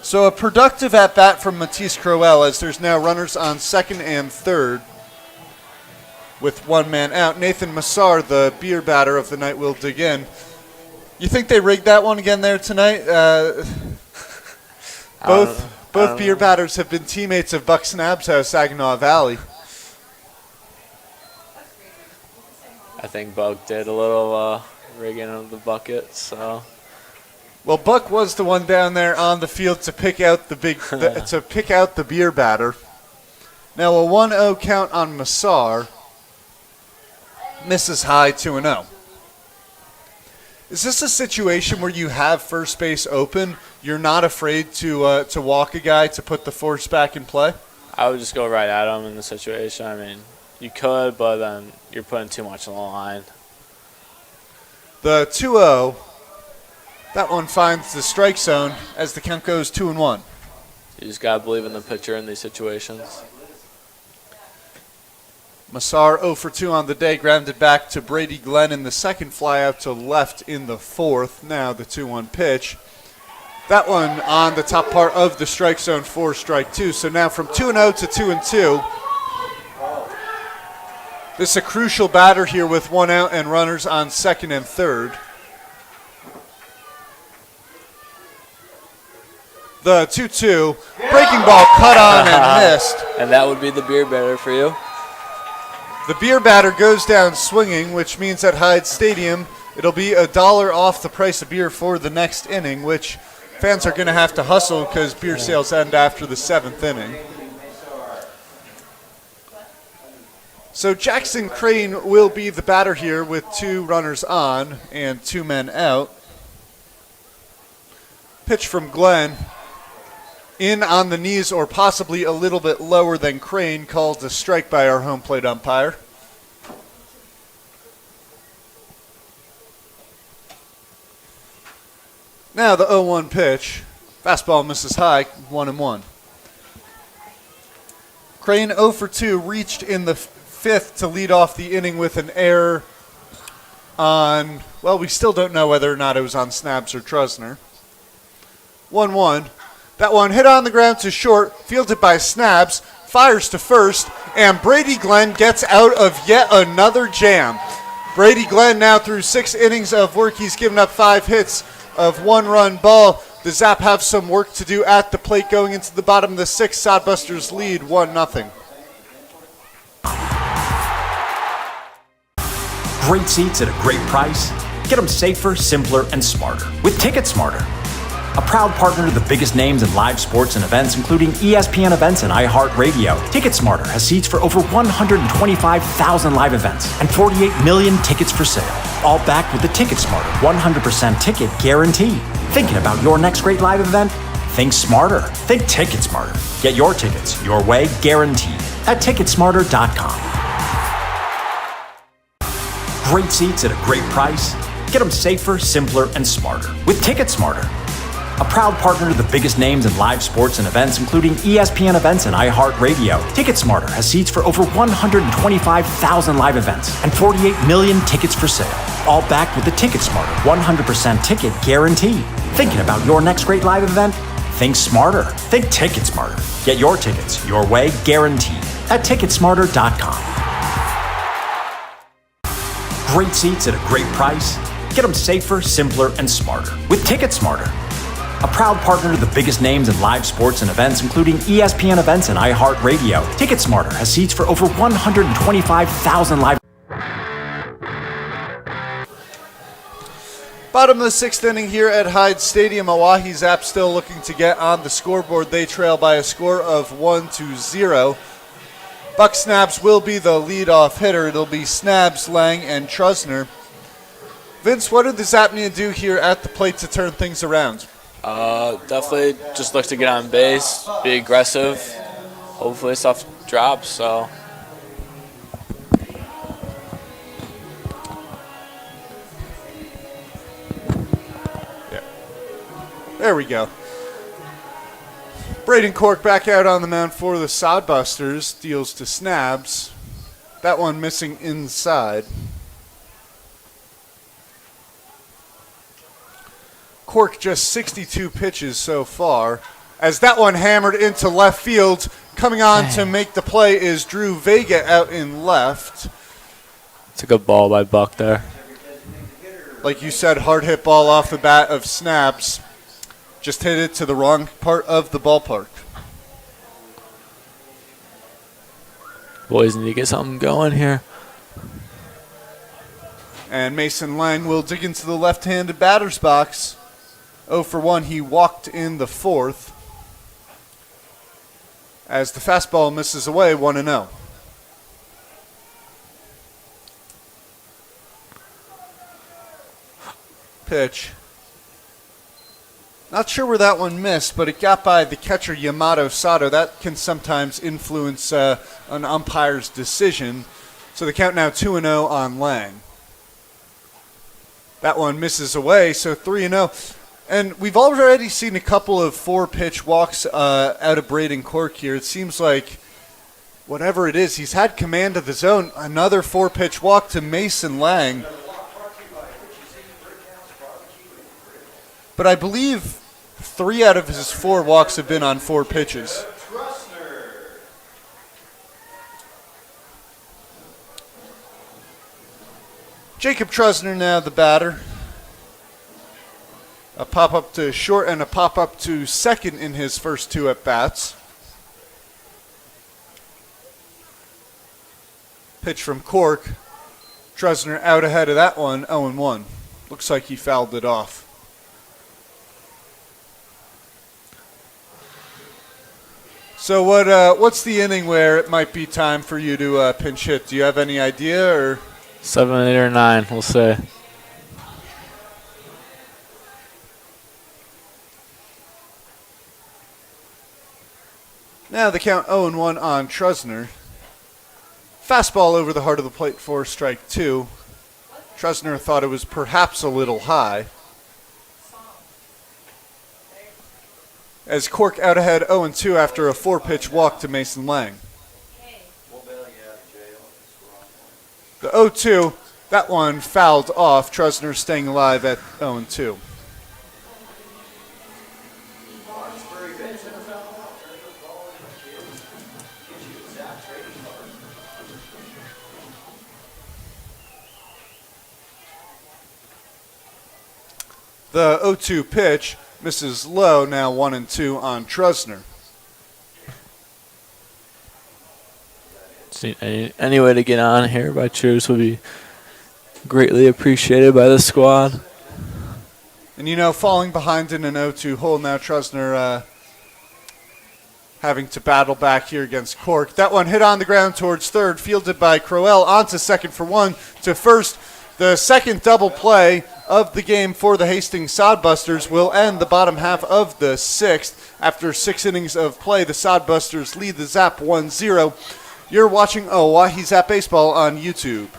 So a productive at-bat from Matisse Crowell as there's now runners on second and third with one man out. Nathan Massar, the beer batter of the night, will dig in. You think they rigged that one again there tonight? Both beer batters have been teammates of Buck Snab's house, Saginaw Valley. I think Buck did a little rigging of the bucket, so. Well, Buck was the one down there on the field to pick out the beer batter. Now a 1-0 count on Massar. Misses high 2-0. Is this a situation where you have first base open? You're not afraid to walk a guy to put the force back in play? I would just go right at him in the situation. I mean, you could, but then you're putting too much on the line. The 2-0, that one finds the strike zone as the count goes 2-1. You just got to believe in the pitcher in these situations. Massar 0 for 2 on the day, grounded back to Brady Glenn in the second, fly out to left in the fourth. Now the 2-1 pitch. That one on the top part of the strike zone for strike two. So now from 2-0 to 2-2. This is a crucial batter here with one out and runners on second and third. The 2-2, breaking ball cut on and missed. And that would be the beer batter for you. The beer batter goes down swinging, which means at Hyde Stadium it'll be $1 off the price of beer for the next inning, which fans are going to have to hustle because beer sales end after the seventh inning. So Jackson Crane will be the batter here with two runners on and two men out. Pitch from Glenn. In on the knees or possibly a little bit lower than Crane, called a strike by our home plate umpire. Now the 0-1 pitch. Fastball misses high, 1-1. Crane 0 for 2, reached in the fifth to lead off the inning with an error on, well, we still don't know whether or not it was on Snabs or Trusner. 1-1. That one hit on the ground to short, fielded by Snabs, fires to first, and Brady Glenn gets out of yet another jam. Brady Glenn now through 6 innings of work. He's given up 5 hits of 1-run ball. The Zap have some work to do at the plate going into the bottom of the 6th. Sodbusters lead 1-0. Great seats at a great price. Get them safer, simpler, and smarter with Ticket Smarter. A proud partner to the biggest names in live sports and events, including ESPN events and iHeartRadio. TicketSmarter has seats for over 125,000 live events and 48 million tickets for sale. All backed with the TicketSmarter 100% ticket guarantee. Thinking about your next great live event? Think smarter. Think TicketSmarter. Get your tickets your way, guaranteed, at TicketSmarter.com. Great seats at a great price. Get them safer, simpler, and smarter with TicketSmarter. A proud partner to the biggest names in live sports and events, including ESPN events and iHeartRadio. TicketSmarter has seats for over 125,000 live events and 48 million tickets for sale. All backed with the TicketSmarter 100% ticket guarantee. Thinking about your next great live event? Think smarter. Think TicketSmarter. Get your tickets your way, guaranteed, at TicketSmarter.com. Great seats at a great price. Get them safer, simpler, and smarter with TicketSmarter. A proud partner to the biggest names in live sports and events, including ESPN events and iHeartRadio. TicketSmarter has seats for over 125,000 live. Bottom of the 6th inning here at Hyde Stadium. Oahe Zap still looking to get on the scoreboard. They trail by a score of 1-0. Buck Snabs will be the leadoff hitter. It'll be Snabs, Lang, and Trusner. Vince, what did the Zap need to do here at the plate to turn things around? Definitely just look to get on base, be aggressive. Hopefully stuff drops, so. Yeah. There we go. Braden Cork back out on the mound for the Sodbusters. Deals to Snabs. That one missing inside. Cork just 62 pitches so far. As that one hammered into left field, coming on to make the play is Drew Vega out in left. It's a good ball by Buck there. Like you said, hard hit ball off the bat of Snabs. Just hit it to the wrong part of the ballpark. Boys need to get something going here. And Mason Lang will dig into the left-handed batter's box. 0 for 1, he walked in the fourth. As the fastball misses away, 1-0. Pitch. Not sure where that one missed, but it got by the catcher Yamato Sato. That can sometimes influence an umpire's decision. So the count now 2-0 on Lang. That one misses away, so 3-0. And we've already seen a couple of 4-pitch walks out of Braden Cork here. It seems like whatever it is, he's had command of the zone. Another 4-pitch walk to Mason Lang. But I believe 3 out of his 4 walks have been on 4 pitches. Jacob Trusner now the batter. A pop-up to short and a pop-up to second in his first 2 at-bats. Pitch from Cork. Trusner out ahead of that one, 0-1. Looks like he fouled it off. So what's the inning where it might be time for you to pinch hit? Do you have any idea? Or 7, 8, or 9, we'll say. Now the count 0-1 on Trusner. Fastball over the heart of the plate for strike 2. Trusner thought it was perhaps a little high. As Cork out ahead 0-2 after a 4-pitch walk to Mason Lang. The 0-2, that one fouled off. Trusner staying alive at 0-2. The 0-2 pitch misses low, now 1-2 on Trusner. See, any way to get on here by Truce would be greatly appreciated by the squad. And you know, falling behind in an 0-2 hole, now Trusner having to battle back here against Cork. That one hit on the ground towards third, fielded by Crowell, onto second for 1, to first. The second double play of the game for the Hastings Sodbusters will end the bottom half of the 6th. After 6 innings of play, the Sodbusters lead the Zap 1-0. You're watching Oahe Zap Baseball on YouTube.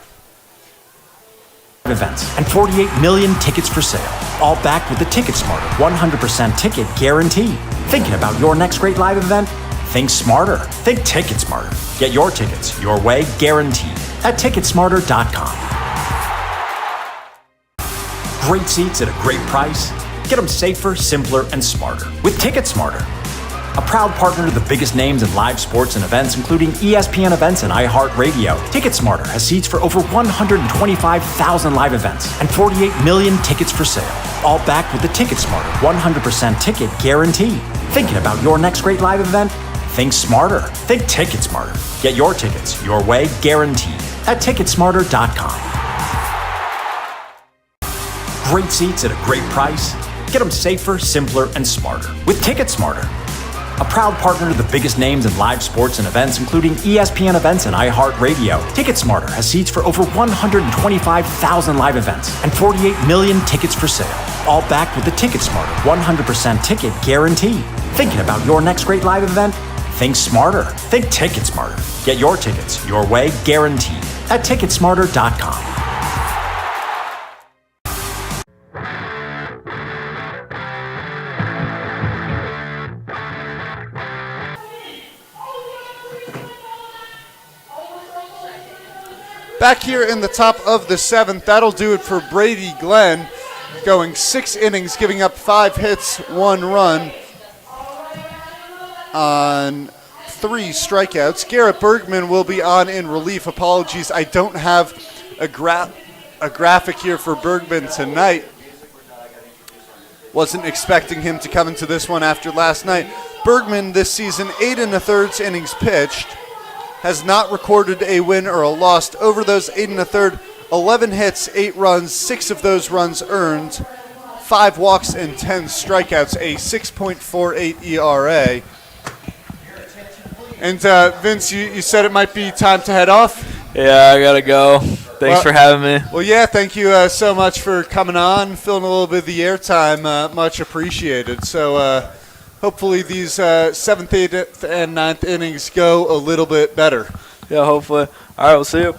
Events and 48 million tickets for sale, all backed with the Ticket Smarter 100% ticket guarantee. Thinking about your next great live event? Think smarter. Think Ticket Smarter. Get your tickets your way, guaranteed, at ticketsmarter.com. Great seats at a great price. Get them safer, simpler, and smarter with Ticket Smarter. A proud partner to the biggest names in live sports and events, including ESPN events and iHeartRadio. TicketSmarter has seats for over 125,000 live events and 48 million tickets for sale, all backed with the TicketSmarter 100% ticket guarantee. Thinking about your next great live event? Think smarter. Think TicketSmarter. Get your tickets your way, guaranteed, at ticketsmarter.com. Great seats at a great price. Get them safer, simpler, and smarter with TicketSmarter. A proud partner to the biggest names in live sports and events, including ESPN events and iHeartRadio. TicketSmarter has seats for over 125,000 live events and 48 million tickets for sale, all backed with the TicketSmarter 100% ticket guarantee. Thinking about your next great live event? Think smarter. Think TicketSmarter. Get your tickets your way, guaranteed, at ticketsmarter.com. Back here in the top of the 7th, that'll do it for Brady Glenn, going 6 innings, giving up 5 hits, 1 run on 3 strikeouts. Garrett Bergman will be on in relief. Apologies, I don't have a graphic here for Bergman tonight. Wasn't expecting him to come into this one after last night. Bergman this season, 8 1/3 innings pitched, has not recorded a win or a loss. Over those 8 1/3, 11 hits, 8 runs, 6 of those runs earned, 5 walks and 10 strikeouts, a 6.48 ERA. And Vince, you said it might be time to head off? Yeah, I gotta go. Thanks for having me. Well, yeah, thank you so much for coming on, filling a little bit of the airtime. Much appreciated. So hopefully these 7th, 8th, and 9th innings go a little bit better. Yeah, hopefully. All right, we'll see you.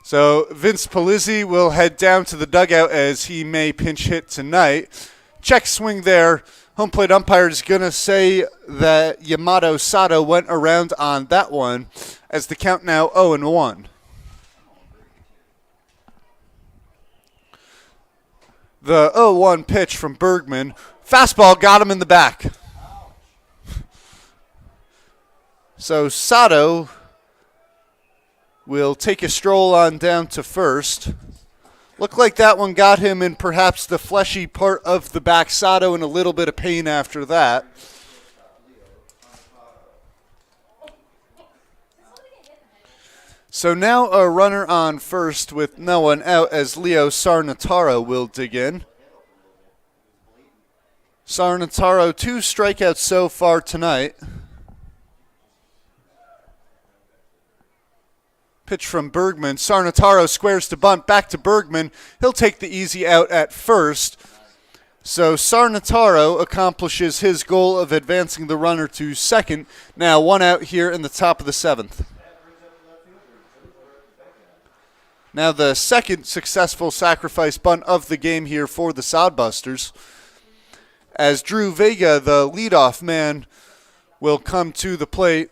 So Vince Palizzi will head down to the dugout as he may pinch hit tonight. Check swing there. Home plate umpire is going to say that Yamato Sato went around on that one, as the count now 0-1. The 0-1 pitch from Bergman. Fastball got him in the back. So Sato will take a stroll on down to first. Looked like that one got him in perhaps the fleshy part of the back. Sato in a little bit of pain after that. So now a runner on first with no one out as Leo Sarnataro will dig in. Sarnataro, 2 strikeouts so far tonight. Pitch from Bergman. Sarnataro squares to bunt. Back to Bergman. He'll take the easy out at first. So Sarnataro accomplishes his goal of advancing the runner to second. Now 1 out here in the top of the 7th. Now the second successful sacrifice bunt of the game here for the Sodbusters, as Drew Vega, the leadoff man, will come to the plate.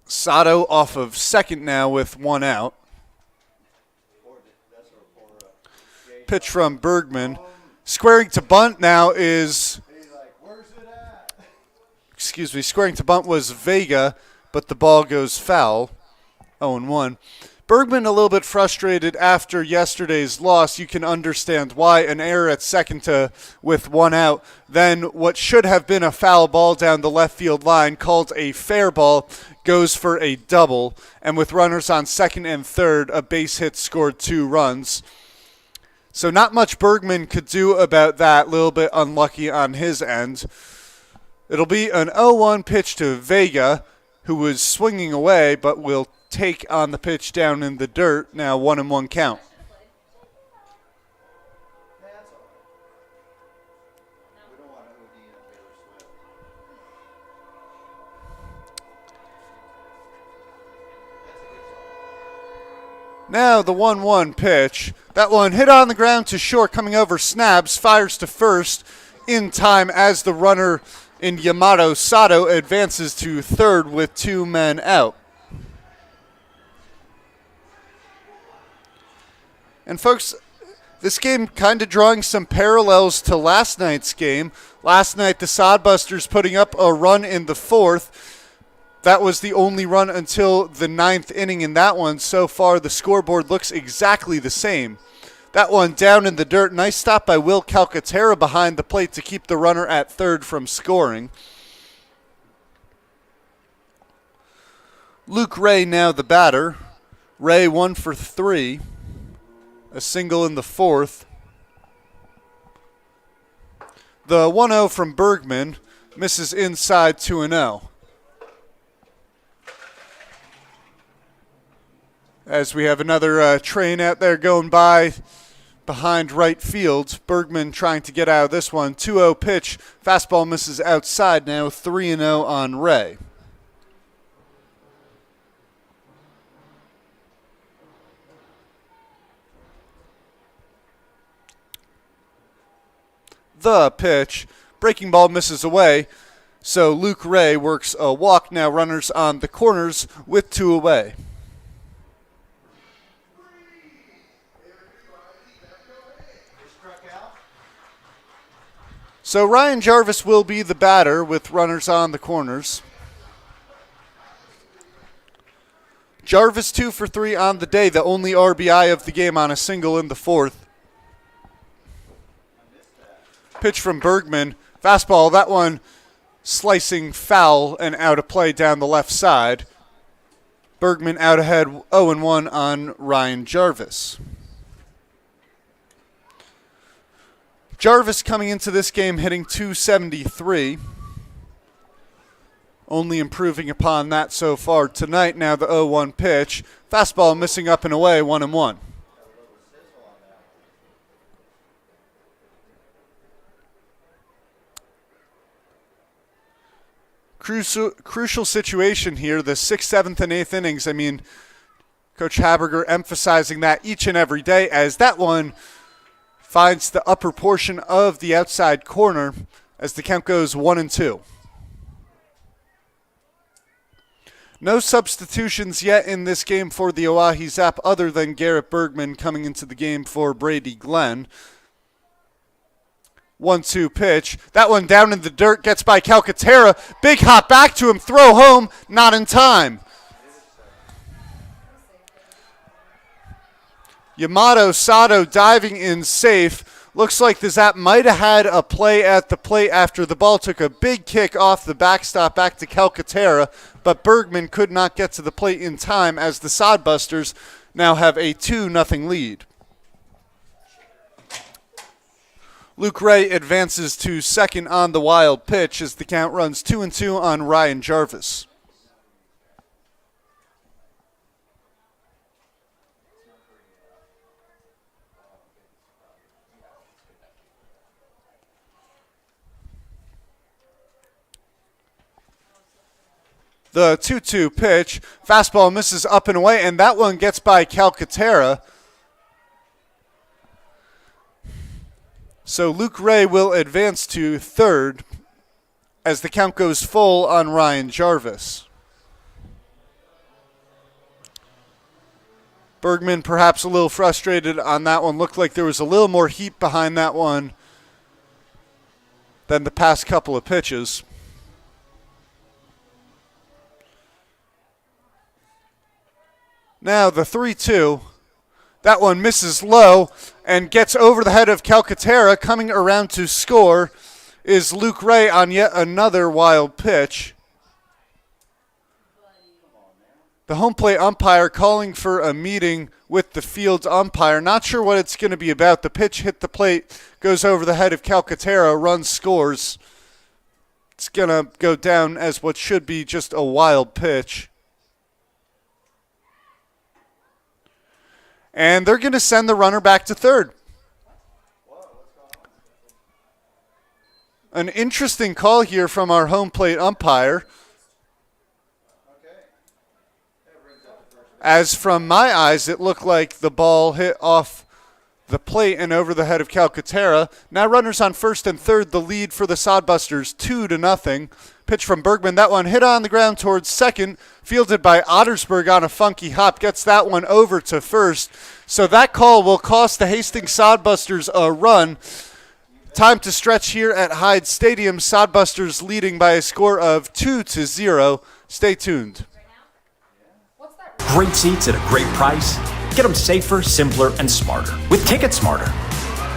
Sato off of second now with 1 out. Pitch from Bergman. Squaring to bunt now is, squaring to bunt was Vega, but the ball goes foul. 0-1. Bergman a little bit frustrated after yesterday's loss. You can understand why. An error at second with 1 out. Then what should have been a foul ball down the left field line, called a fair ball, goes for a double. And with runners on second and third, a base hit scored 2 runs. So not much Bergman could do about that. A little bit unlucky on his end. It'll be an 0-1 pitch to Vega, who was swinging away but will take on the pitch down in the dirt. Now 1-1 count. Now the 1-1 pitch. That one hit on the ground to short, coming over Snabs, fires to first in time as the runner in Yamato Sato advances to third with 2 men out. And folks, this game kind of drawing some parallels to last night's game. Last night, the Sodbusters putting up a run in the 4th. That was the only run until the 9th inning in that one. So far, the scoreboard looks exactly the same. That one down in the dirt. Nice stop by Will Calcaterra behind the plate to keep the runner at third from scoring. Luke Ray now the batter. Ray 1 for 3. A single in the 4th. The 1-0 from Bergman misses inside 2-0. As we have another train out there going by behind right field. Bergman trying to get out of this one. 2-0 pitch. Fastball misses outside now. 3-0 on Ray. The pitch. Breaking ball misses away. So Luke Ray works a walk. Now runners on the corners with 2 away. So Ryan Jarvis will be the batter with runners on the corners. Jarvis 2 for 3 on the day, the only RBI of the game on a single in the 4th. Pitch from Bergman. Fastball, that one slicing foul and out of play down the left side. Bergman out ahead 0-1 on Ryan Jarvis. Jarvis coming into this game hitting .273. Only improving upon that so far tonight. Now the 0-1 pitch. Fastball missing up and away, 1-1. Crucial situation here, the 6th, 7th, and 8th innings. I mean, Coach Haberger emphasizing that each and every day as that one finds the upper portion of the outside corner as the count goes 1-2. No substitutions yet in this game for the Oahe Zap other than Garrett Bergman coming into the game for Brady Glenn. 1-2 pitch. That one down in the dirt, gets by Calcaterra. Big hop back to him, throw home, not in time. Yamato Sato diving in safe. Looks like the Zap might have had a play at the plate after the ball took a big kick off the backstop back to Calcaterra, but Bergman could not get to the plate in time as the Sodbusters now have a 2-0 lead. Luke Ray advances to second on the wild pitch as the count runs 2-2 on Ryan Jarvis. The 2-2 pitch, fastball misses up and away, and that one gets by Calcaterra. So Luke Ray will advance to third as the count goes full on Ryan Jarvis. Bergman perhaps a little frustrated on that one. Looked like there was a little more heat behind that one than the past couple of pitches. Now the 3-2. That one misses low and gets over the head of Calcaterra. Coming around to score is Luke Ray on yet another wild pitch. The home plate umpire calling for a meeting with the field umpire. Not sure what it's going to be about. The pitch hit the plate, goes over the head of Calcaterra, run scores. It's going to go down as what should be just a wild pitch. And they're going to send the runner back to third. An interesting call here from our home plate umpire. As from my eyes, it looked like the ball hit off the plate and over the head of Calcaterra. Now runners on first and third, the lead for the Sodbusters, 2-0. Pitch from Bergman, that one hit on the ground towards second, fielded by Ottersberg on a funky hop, gets that one over to first. So that call will cost the Hastings Sodbusters a run. Time to stretch here at Hyde Stadium. Sodbusters leading by a score of 2-0. Stay tuned. Great seats at a great price. Get them safer, simpler, and smarter with Ticket Smarter.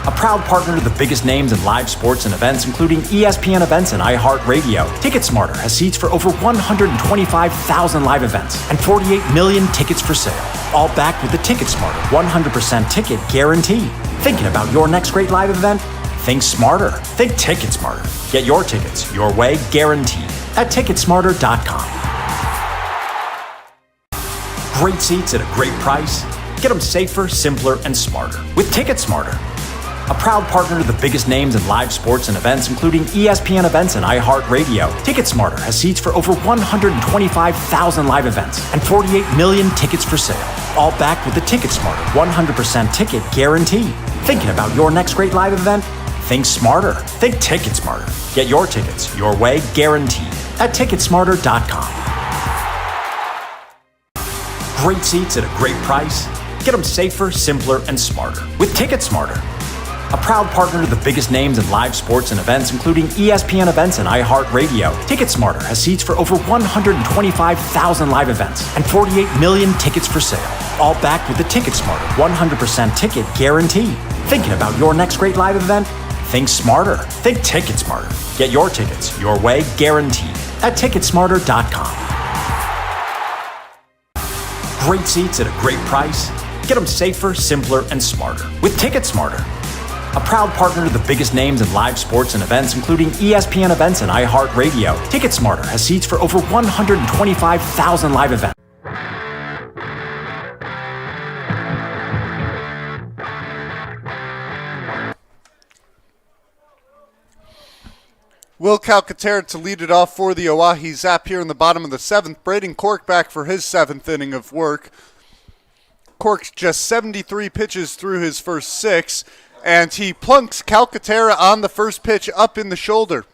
A proud partner to the biggest names in live sports and events, including ESPN events and iHeartRadio. Ticket Smarter has seats for over 125,000 live events and 48 million tickets for sale. All backed with the Ticket Smarter 100% ticket guarantee. Thinking about your next great live event? Think smarter. Think Ticket Smarter. Get your tickets your way, guaranteed, at Ticketsmarter.com. Great seats at a great price. Get them safer, simpler, and smarter with Ticket Smarter. A proud partner to the biggest names in live sports and events, including ESPN events and iHeartRadio. Ticket Smarter has seats for over 125,000 live events and 48 million tickets for sale. All backed with the Ticket Smarter 100% ticket guarantee. Thinking about your next great live event? Think smarter. Think Ticket Smarter. Get your tickets your way, guaranteed, at Ticketsmarter.com. Great seats at a great price. Get them safer, simpler, and smarter with Ticket Smarter. A proud partner to the biggest names in live sports and events, including ESPN events and iHeartRadio. TicketSmarter has seats for over 125,000 live events and 48 million tickets for sale. All backed with the TicketSmarter 100% ticket guarantee. Thinking about your next great live event? Think smarter. Think TicketSmarter. Get your tickets your way, guaranteed, at Ticketsmarter.com. Great seats at a great price. Get them safer, simpler, and smarter with TicketSmarter. A proud partner to the biggest names in live sports and events, including ESPN events and iHeartRadio. TicketSmarter has seats for over 125,000 live events. Will Calcaterra to lead it off for the Oahe Zap here in the bottom of the 7th. Braden Cork back for his 7th inning of work. Cork just 73 pitches through his first 6. And he plunks Calcaterra on the first pitch up in the shoulder.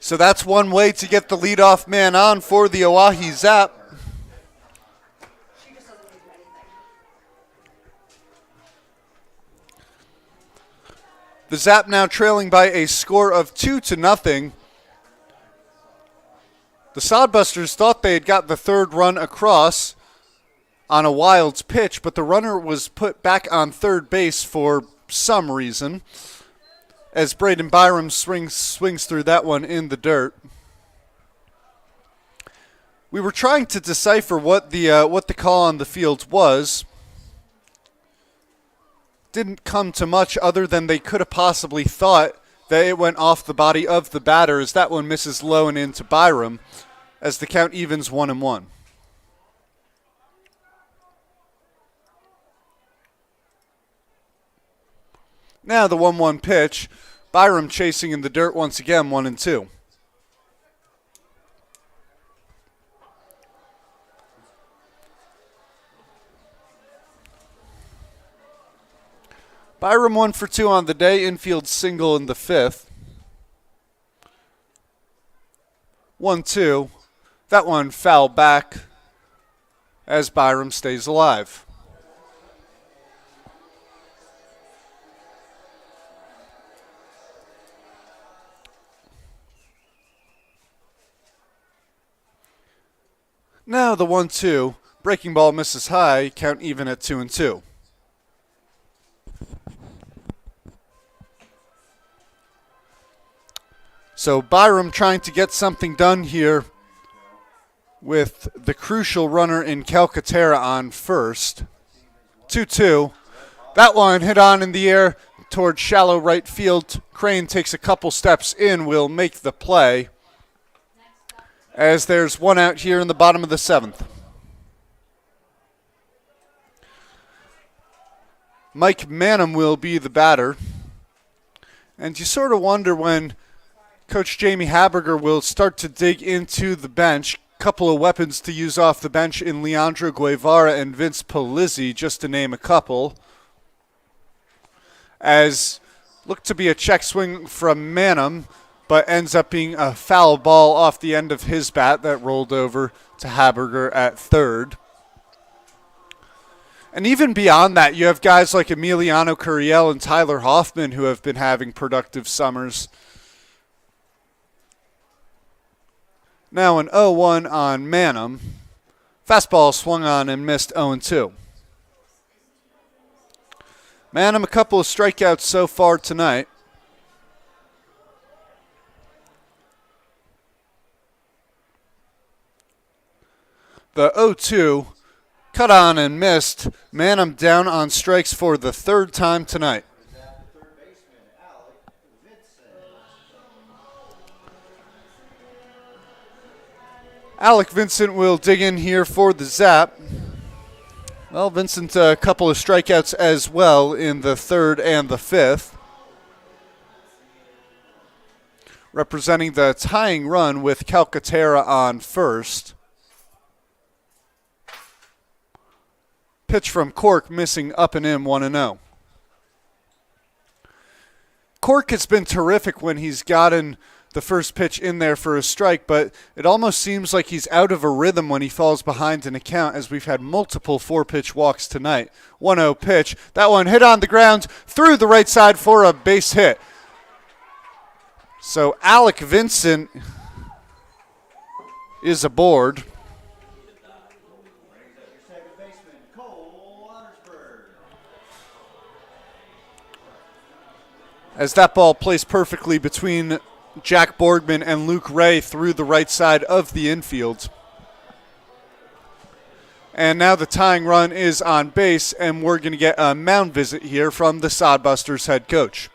So that's one way to get the leadoff man on for the Oahe Zap. The Zap now trailing by a score of 2-0. The Sodbusters thought they had got the third run across on a Wilds pitch, but the runner was put back on third base for some reason as Braden Byram swings through that one in the dirt. We were trying to decipher what the call on the field was. Didn't come to much other than they could have possibly thought that it went off the body of the batter as that one misses low and into Byram as the count evens 1-1. Now the 1-1 pitch. Byram chasing in the dirt once again, 1-2. Byram 1 for 2 on the day. Infield single in the 5th. 1-2. That one foul back as Byram stays alive. Now the 1-2. Breaking ball misses high. Count even at 2-2. So Byram trying to get something done here with the crucial runner in Calcaterra on first. 2-2. That one hit on in the air towards shallow right field. Crane takes a couple steps in, will make the play, as there's one out here in the bottom of the 7th. Mike Manham will be the batter. And you sort of wonder when Coach Jamie Haberger will start to dig into the bench. Couple of weapons to use off the bench in Leandro Guevara and Vince Polizzi, just to name a couple. As looked to be a check swing from Manham, but ends up being a foul ball off the end of his bat that rolled over to Haberger at third. And even beyond that, you have guys like Emiliano Curiel and Tyler Hoffman who have been having productive summers. Now an 0-1 on Manham. Fastball swung on and missed 0-2. Manham, a couple of strikeouts so far tonight. The 0-2 cut on and missed. Manham down on strikes for the third time tonight. Alec Vincent will dig in here for the Zap. Well, Vincent, a couple of strikeouts as well in the 3rd and the 5th. Representing the tying run with Calcaterra on first. Pitch from Cork missing up and in 1-0. Cork has been terrific when he's gotten the first pitch in there for a strike, but it almost seems like he's out of a rhythm when he falls behind an account, as we've had multiple 4-pitch walks tonight. 1-0 pitch. That one hit on the ground through the right side for a base hit. So Alec Vincent is aboard. Second baseman, Cole Ottersberg. As that ball placed perfectly between Jack Borgman and Luke Ray through the right side of the infield. And now the tying run is on base, and we're going to get a mound visit here from the Sodbusters head coach.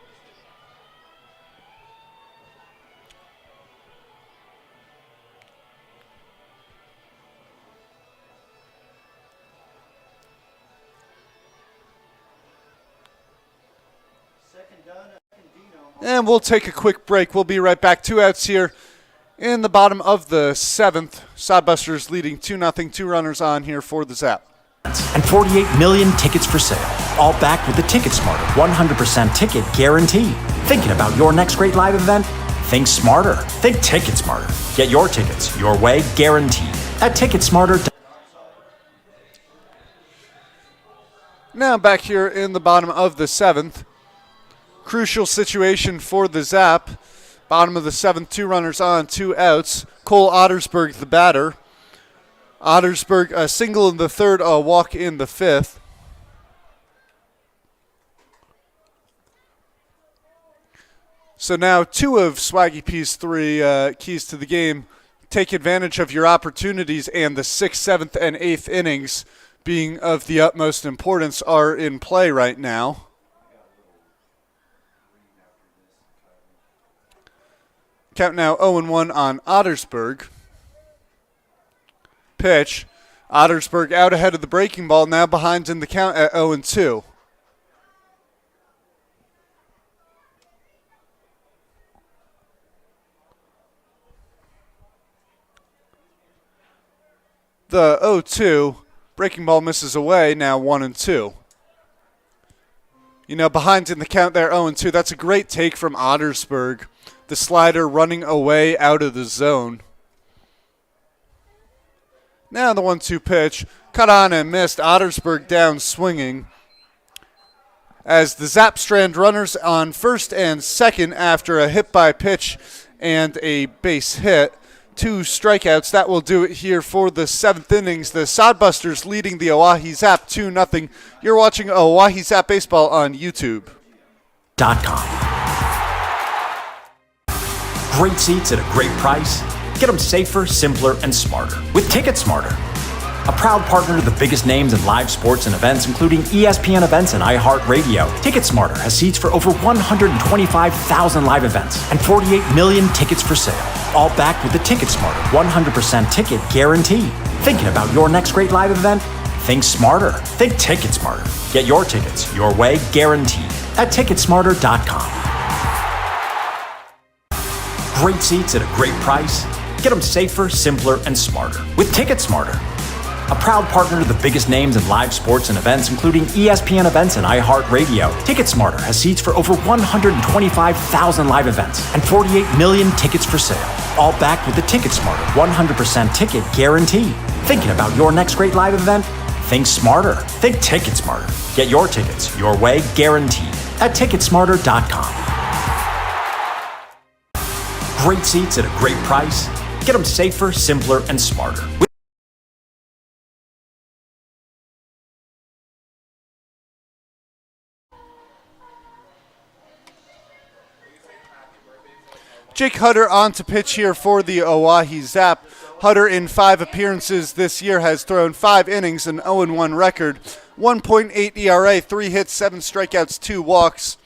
And we'll take a quick break. We'll be right back. 2 outs here in the bottom of the 7th. Sodbusters leading 2-0, 2 runners on here for the Zap. And 48 million tickets for sale. All backed with the Ticket Smarter 100% ticket guarantee. Thinking about your next great live event? Think smarter. Think Ticket Smarter. Get your tickets your way, guaranteed. At TicketSmarter. Now back here in the bottom of the 7th. Crucial situation for the Zap. Bottom of the 7th, 2 runners on, 2 outs. Cole Ottersberg, the batter. Ottersberg, a single in the 3rd, a walk in the 5th. So now 2 of Swaggy P's 3 keys to the game. Take advantage of your opportunities, and the 6th, 7th, and 8th innings, being of the utmost importance, are in play right now. Count now 0-1 on Ottersberg. Pitch. Ottersberg out ahead of the breaking ball, now behind in the count at 0-2. The 0-2, breaking ball misses away, now 1-2. You know, behind in the count there, 0-2. That's a great take from Ottersberg. The slider running away out of the zone. Now the 1-2 pitch. Cut on and missed. Ottersberg down swinging. As the Zap strand runners on 1st and 2nd after a hit by pitch and a base hit. 2 strikeouts. That will do it here for the 7th innings. The Sodbusters leading the Oahe Zap 2-0. You're watching Oahe Zap Baseball on YouTube. .com. Great seats at a great price. Get them safer, simpler, and smarter with Ticket Smarter. A proud partner to the biggest names in live sports and events, including ESPN events and iHeartRadio. Ticket Smarter has seats for over 125,000 live events and 48 million tickets for sale. All backed with the Ticket Smarter 100% ticket guarantee. Thinking about your next great live event? Think smarter. Think Ticket Smarter. Get your tickets your way, guaranteed. At TicketSmarter.com. Great seats at a great price. Get them safer, simpler, and smarter with Ticket Smarter. A proud partner to the biggest names in live sports and events, including ESPN events and iHeartRadio. Ticket Smarter has seats for over 125,000 live events and 48 million tickets for sale. All backed with the Ticket Smarter 100% ticket guarantee. Thinking about your next great live event? Think smarter. Think Ticket Smarter. Get your tickets your way, guaranteed. At TicketSmarter.com. Great seats at a great price. Get them safer, simpler, and smarter. Jake Hutter on to pitch here for the Oahe Zap. Hutter in 5 appearances this year has thrown 5 innings, an 0-1 record, 1.8 ERA, 3 hits, 7 strikeouts, 2 walks.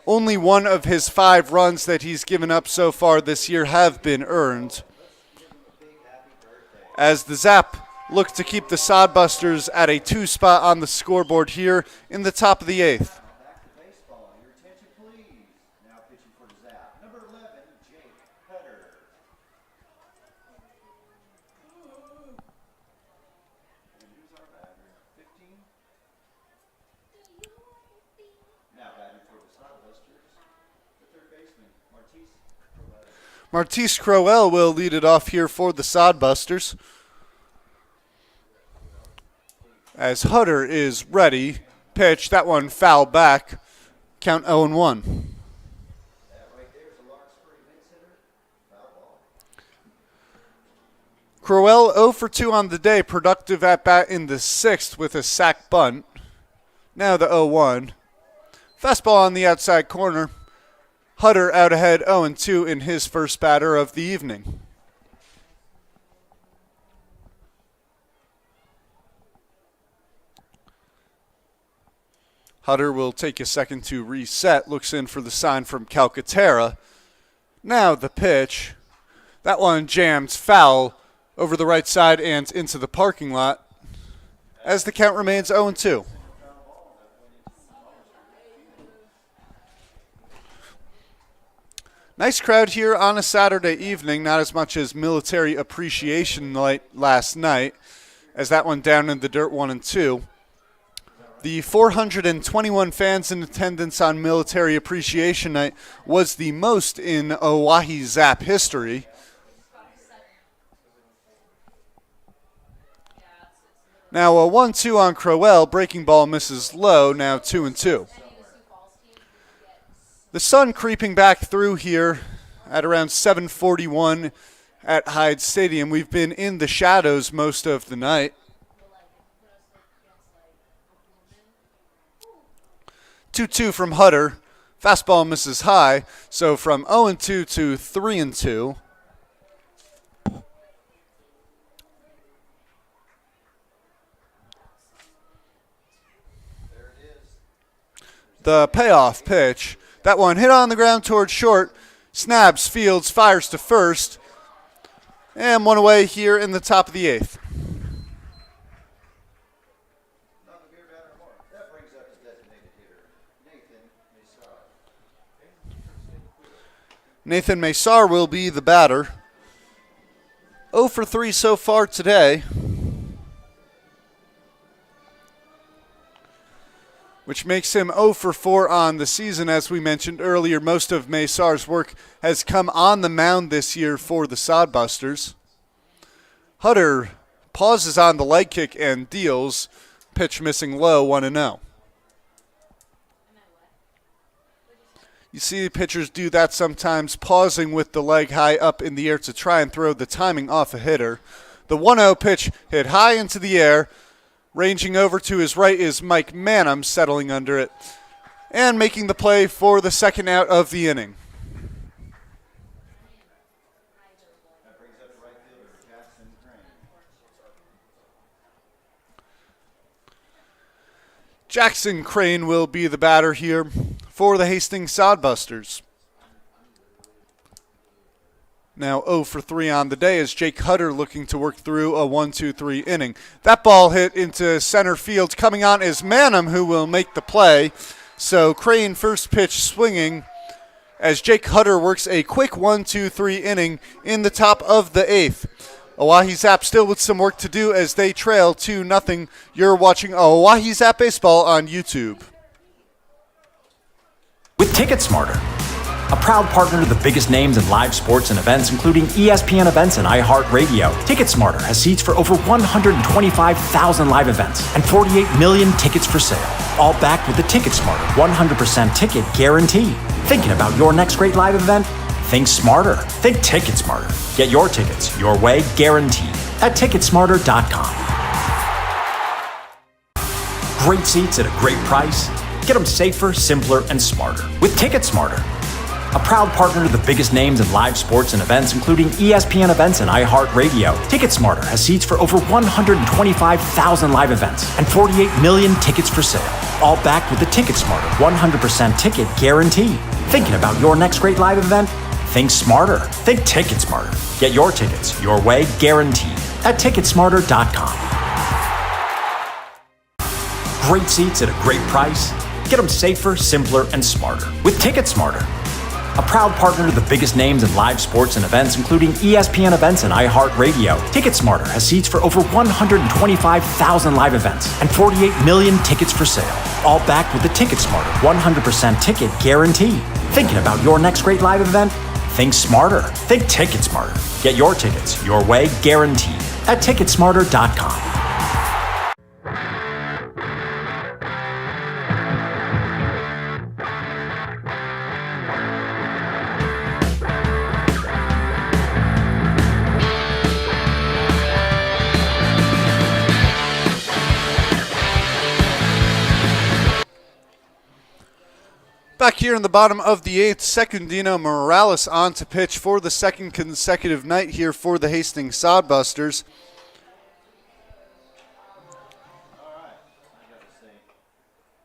Only 1 of his 5 runs that he's given up so far this year have been earned. As the Zap look to keep the Sodbusters at a 2 spot on the scoreboard here in the top of the 8th. Martise Crowell will lead it off here for the Sodbusters. As Hutter is ready, pitch, that one foul back, count 0-1. Crowell 0 for 2 on the day, productive at bat in the 6th with a sac bunt. Now the 0-1. Fastball on the outside corner. Hutter out ahead 0-2 in his first batter of the evening. Hutter will take a second to reset, looks in for the sign from Calcaterra. Now the pitch. That one jams foul over the right side and into the parking lot as the count remains 0-2. Nice crowd here on a Saturday evening, not as much as Military Appreciation Night last night, as that one down in the dirt 1-2. The 421 fans in attendance on Military Appreciation Night was the most in Oahe Zap history. Now a 1-2 on Crowell, breaking ball misses low, now 2-2. The sun creeping back through here at around 7:41 at Hyde Stadium. We've been in the shadows most of the night. 2-2 from Hutter. Fastball misses high, so from 0-2 to 3-2. The payoff pitch. That one hit on the ground towards short. Snabs, Fields, fires to first. And one away here in the top of the 8th. Nathan Maysar will be the batter. 0 for 3 so far today, which makes him 0 for 4 on the season. As we mentioned earlier, most of Maysar's work has come on the mound this year for the Sodbusters. Hutter pauses on the leg kick and deals. Pitch missing low, 1-0. You see pitchers do that sometimes, pausing with the leg high up in the air to try and throw the timing off a hitter. The 1-0 pitch hit high into the air. Ranging over to his right is Mike Manham, settling under it and making the play for the second out of the inning. Jackson Crane will be the batter here for the Hastings Sodbusters. Now 0 for 3 on the day as Jake Hutter looking to work through a 1-2-3 inning. That ball hit into center field. Coming on is Manham, who will make the play. So Crane first pitch swinging as Jake Hutter works a quick 1-2-3 inning in the top of the 8th. Oahe Zap still with some work to do as they trail 2-0. You're watching Oahe Zap Baseball on YouTube. With Ticket Smarter, a proud partner to the biggest names in live sports and events, including ESPN events and iHeartRadio, TicketSmarter has seats for over 125,000 live events and 48 million tickets for sale, all backed with the TicketSmarter 100% ticket guarantee. Thinking about your next great live event? Think smarter. Think TicketSmarter. Get your tickets your way, guaranteed, at TicketSmarter.com. Great seats at a great price. Get them safer, simpler, and smarter with TicketSmarter. A proud partner to the biggest names in live sports and events, including ESPN events and iHeartRadio, TicketSmarter has seats for over 125,000 live events and 48 million tickets for sale, all backed with the TicketSmarter 100% ticket guarantee. Thinking about your next great live event? Think smarter. Think TicketSmarter. Get your tickets your way, guaranteed, at TicketSmarter.com. Great seats at a great price. Get them safer, simpler, and smarter with TicketSmarter. A proud partner to the biggest names in live sports and events, including ESPN events and iHeartRadio, TicketSmarter has seats for over 125,000 live events and 48 million tickets for sale, all backed with the TicketSmarter 100% ticket guarantee. Thinking about your next great live event? Think smarter. Think Ticket Smarter. Get your tickets your way, guaranteed, at Ticketsmarter.com. Back here in the bottom of the 8th, Secundino Morales on to pitch for the second consecutive night here for the Hastings Sodbusters. All right, I got to say,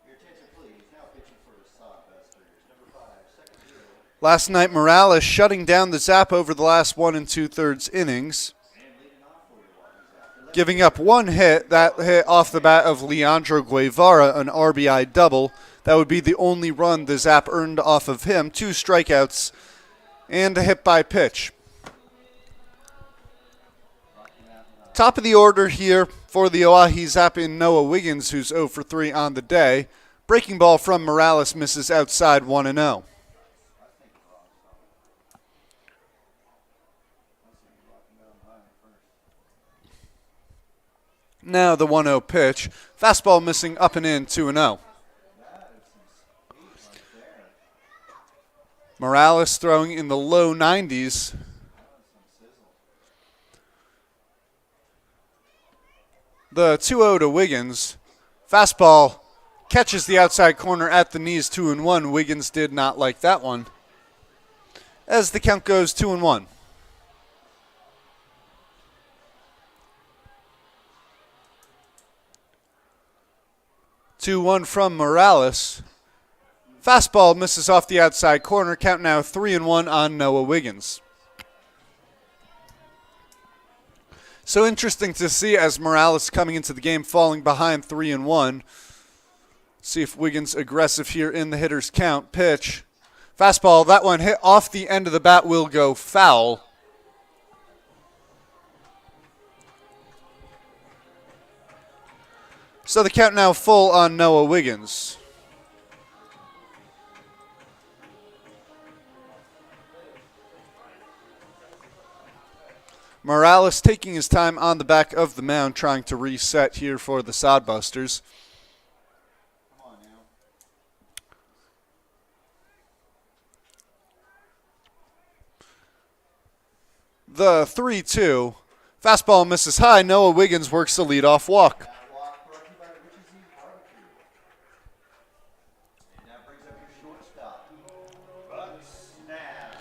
your attention please. Now pitching for the Sodbusters, number 5, second zero. Last night, Morales shutting down the Zap over the last 1 2/3 innings, giving up one hit, that hit off the bat of Leandro Guevara, an RBI double. That would be the only run the Zap earned off of him. 2 strikeouts and a hit by pitch. Top of the order here for the Oahe Zap in Noah Wiggins, who's 0 for 3 on the day. Breaking ball from Morales misses outside 1-0. Now the 1-0 pitch. Fastball missing up and in, 2-0. Morales throwing in the low 90s. The 2-0 to Wiggins. Fastball catches the outside corner at the knees, 2-1. Wiggins did not like that one, as the count goes 2-1. Two-one from Morales. Fastball misses off the outside corner. Count now 3-1 on Noah Wiggins. So interesting to see as Morales coming into the game falling behind 3-1. See if Wiggins aggressive here in the hitter's count. Pitch. Fastball, that one hit off the end of the bat, will go foul. So the count now full on Noah Wiggins. Morales taking his time on the back of the mound, trying to reset here for the Sodbusters. Come on now. The 3-2. Fastball misses high. Noah Wiggins works the leadoff walk. That walk brought to you by the Richie Z Barbecue. And that brings up your shortstop, Buck Snaps.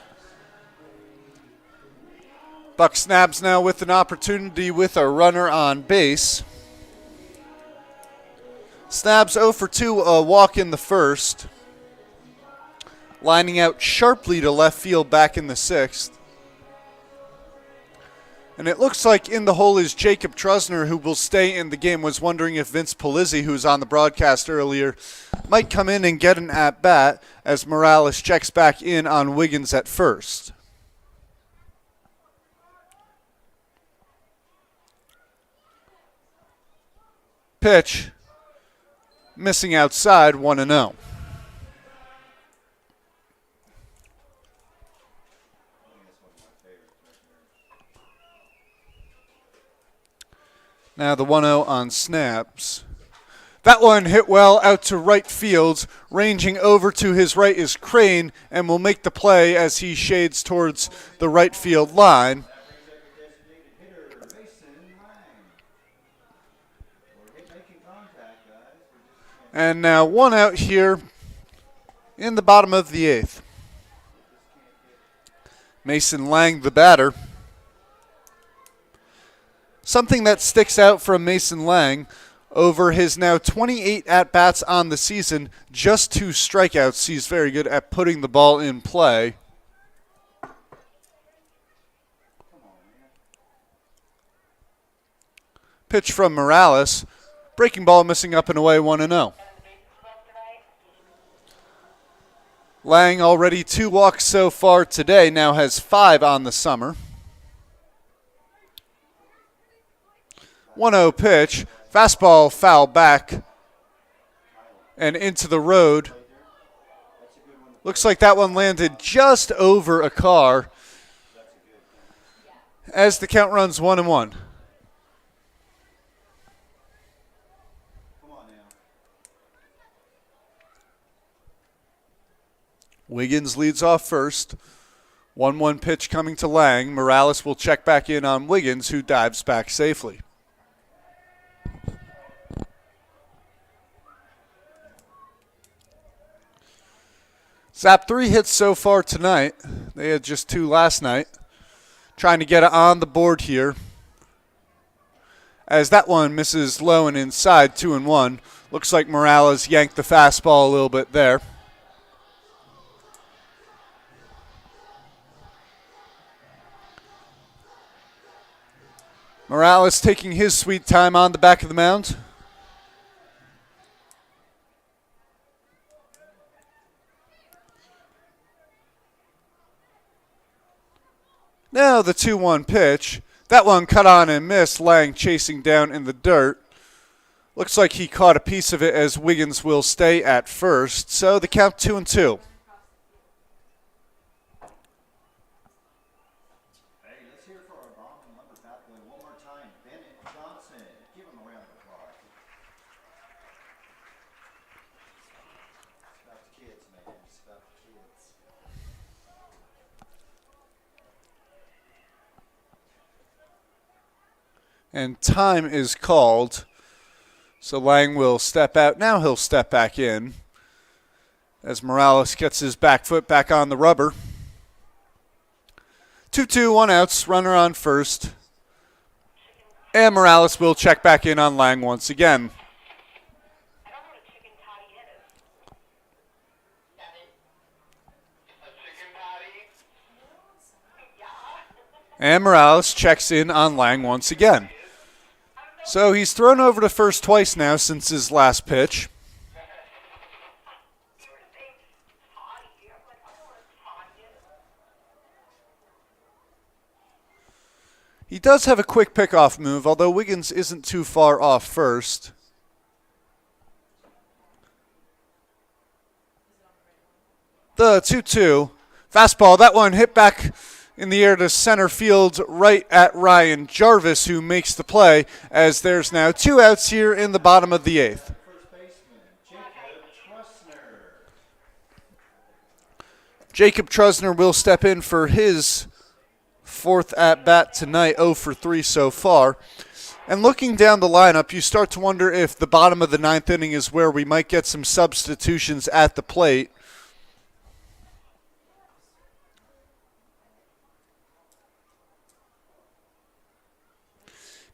Buck Snabs now with an opportunity with a runner on base. Snabs 0 for 2, a walk in the first. Lining out sharply to left field back in the 6th. And it looks like in the hole is Jacob Trusner, who will stay in the game. Was wondering if Vince Polizzi, who was on the broadcast earlier, might come in and get an at-bat as Morales checks back in on Wiggins at first. Pitch. Missing outside, 1-0. Now the 1-0 on Snaps. That one hit well out to right field. Ranging over to his right is Crane and will make the play as he shades towards the right field line. And now 1 out here in the bottom of the 8th. Mason Lang, the batter. Something that sticks out from Mason Lang over his now 28 at-bats on the season, just 2 strikeouts. He's very good at putting the ball in play. Pitch from Morales. Breaking ball missing up and away, 1-0. Lang already 2 walks so far today, now has 5 on the summer. 1-0 pitch. Fastball foul back and into the road. Looks like that one landed just over a car as the count runs 1-1. Wiggins leads off first. 1-1 pitch coming to Lang. Morales will check back in on Wiggins, who dives back safely. Zap 3 hits so far tonight. They had just 2 last night. Trying to get it on the board here. As that one misses low and inside, 2-1. Looks like Morales yanked the fastball a little bit there. Morales taking his sweet time on the back of the mound. Now the 2-1 pitch. That one cut on and missed. Lang chasing down in the dirt. Looks like he caught a piece of it as Wiggins will stay at first. So the count 2-2. And time is called. So Lang will step out. Now he'll step back in as Morales gets his back foot back on the rubber. 2-2, 1 outs, runner on first. And Morales will check back in on Lang once again. And Morales checks in on Lang once again. So he's thrown over to first twice now since his last pitch. He does have a quick pickoff move, although Wiggins isn't too far off first. The 2-2. Fastball, that one hit back in the air to center field right at Ryan Jarvis, who makes the play, as there's now 2 outs here in the bottom of the 8th. Jacob Trusner will step in for his 4th at-bat tonight, 0 for 3 so far. And looking down the lineup, you start to wonder if the bottom of the 9th inning is where we might get some substitutions at the plate.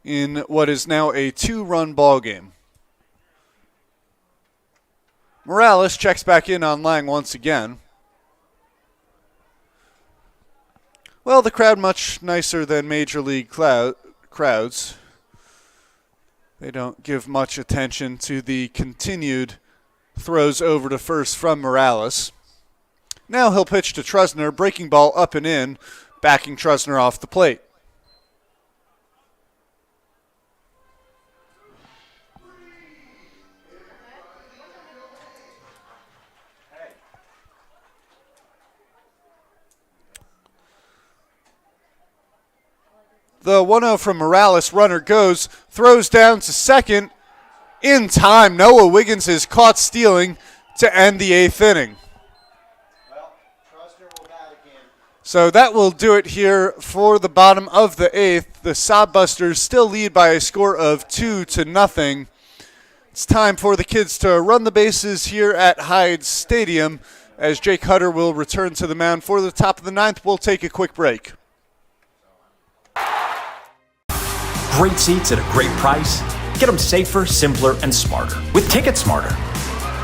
In what is now a 2-run ball game. Morales checks back in on Lang once again. Well, the crowd much nicer than Major League crowds. They don't give much attention to the continued throws over to first from Morales. Now he'll pitch to Trusner, breaking ball up and in, backing Trusner off the plate. The 1-0 from Morales, runner goes, throws down to second. In time, Noah Wiggins is caught stealing to end the 8th inning. So that will do it here for the bottom of the 8th. The Sodbusters still lead by a score of 2-0. It's time for the kids to run the bases here at Hyde Stadium as Jake Hutter will return to the mound for the top of the 9th. We'll take a quick break. Great seats at a great price. Get them safer, simpler, and smarter with Ticket Smarter.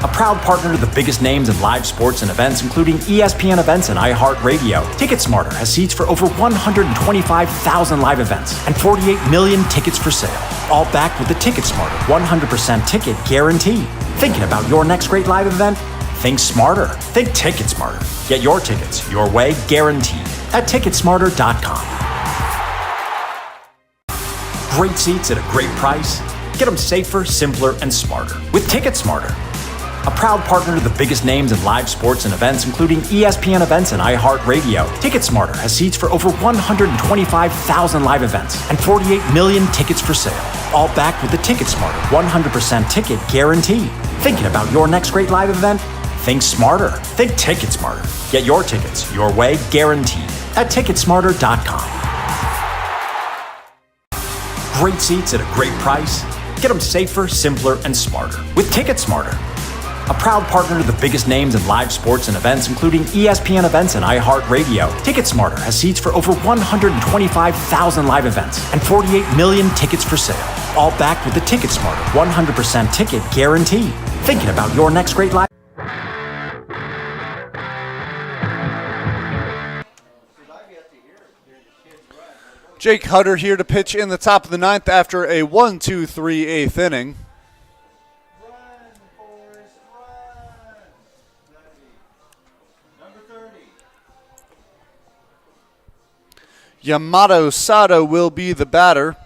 A proud partner to the biggest names in live sports and events, including ESPN events and iHeart Radio. Ticket Smarter has seats for over 125,000 live events and 48 million tickets for sale. All backed with the Ticket Smarter 100% ticket guarantee. Thinking about your next great live event? Think smarter. Think Ticket Smarter. Get your tickets your way, guaranteed, at Ticketsmarter.com. Great seats at a great price. Get them safer, simpler, and smarter with Ticket Smarter. A a proud partner to the biggest names in live sports and events, including ESPN events and iHeart Radio. TicketSmarter has seats for over 125,000 live events and 48 million tickets for sale, all backed with the TicketSmarter 100% ticket guarantee. Thinking about your next great live event? Think smarter. Think TicketSmarter. Get your tickets your way, guaranteed, at TicketSmarter.com. Great seats at a great price. Get them safer, simpler, and smarter with TicketSmarter, a proud partner to the biggest names in live sports and events, including ESPN events and iHeart Radio. TicketSmarter has seats for over 125,000 live events and 48 million tickets for sale, all backed with the TicketSmarter 100% ticket guarantee. Thinking about your next great live Jake Hutter here to pitch in the top of the ninth after a 1-2-3 eighth inning. Run, Forrest, run. Number 30. Yamato Sato will be the batter.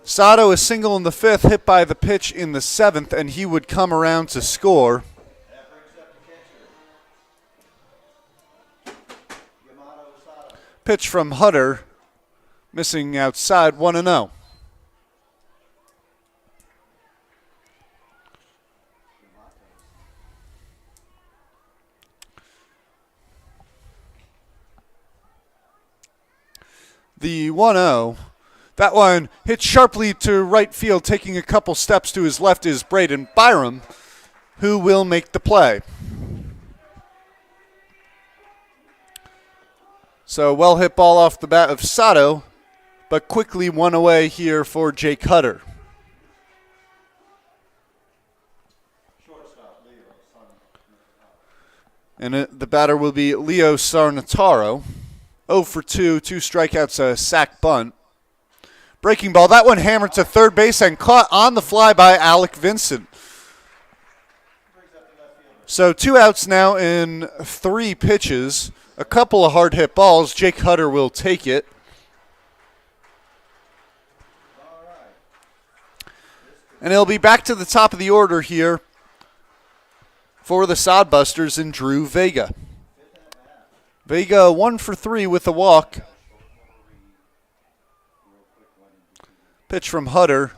Sato is single in the fifth, hit by the pitch in the seventh, and he would come around to score. That brings up the catcher. Yamato Sato. Pitch from Hutter, missing outside, 1-0. The 1-0, that one hit sharply to right field, taking a couple steps to his left is Braden Byram, who will make the play. So well hit ball off the bat of Sato, but quickly one away here for Jake Hutter. And the batter will be Leo Sarnataro. 0 for 2, 2 strikeouts, a sac bunt. Breaking ball, that one hammered to third base and caught on the fly by Alec Vincent. So 2 outs now in 3 pitches. A couple of hard hit balls. Jake Hutter will take it. And he'll be back to the top of the order here for the Sodbusters and Drew Vega. Vega 1 for 3 with a walk. Pitch from Hutter,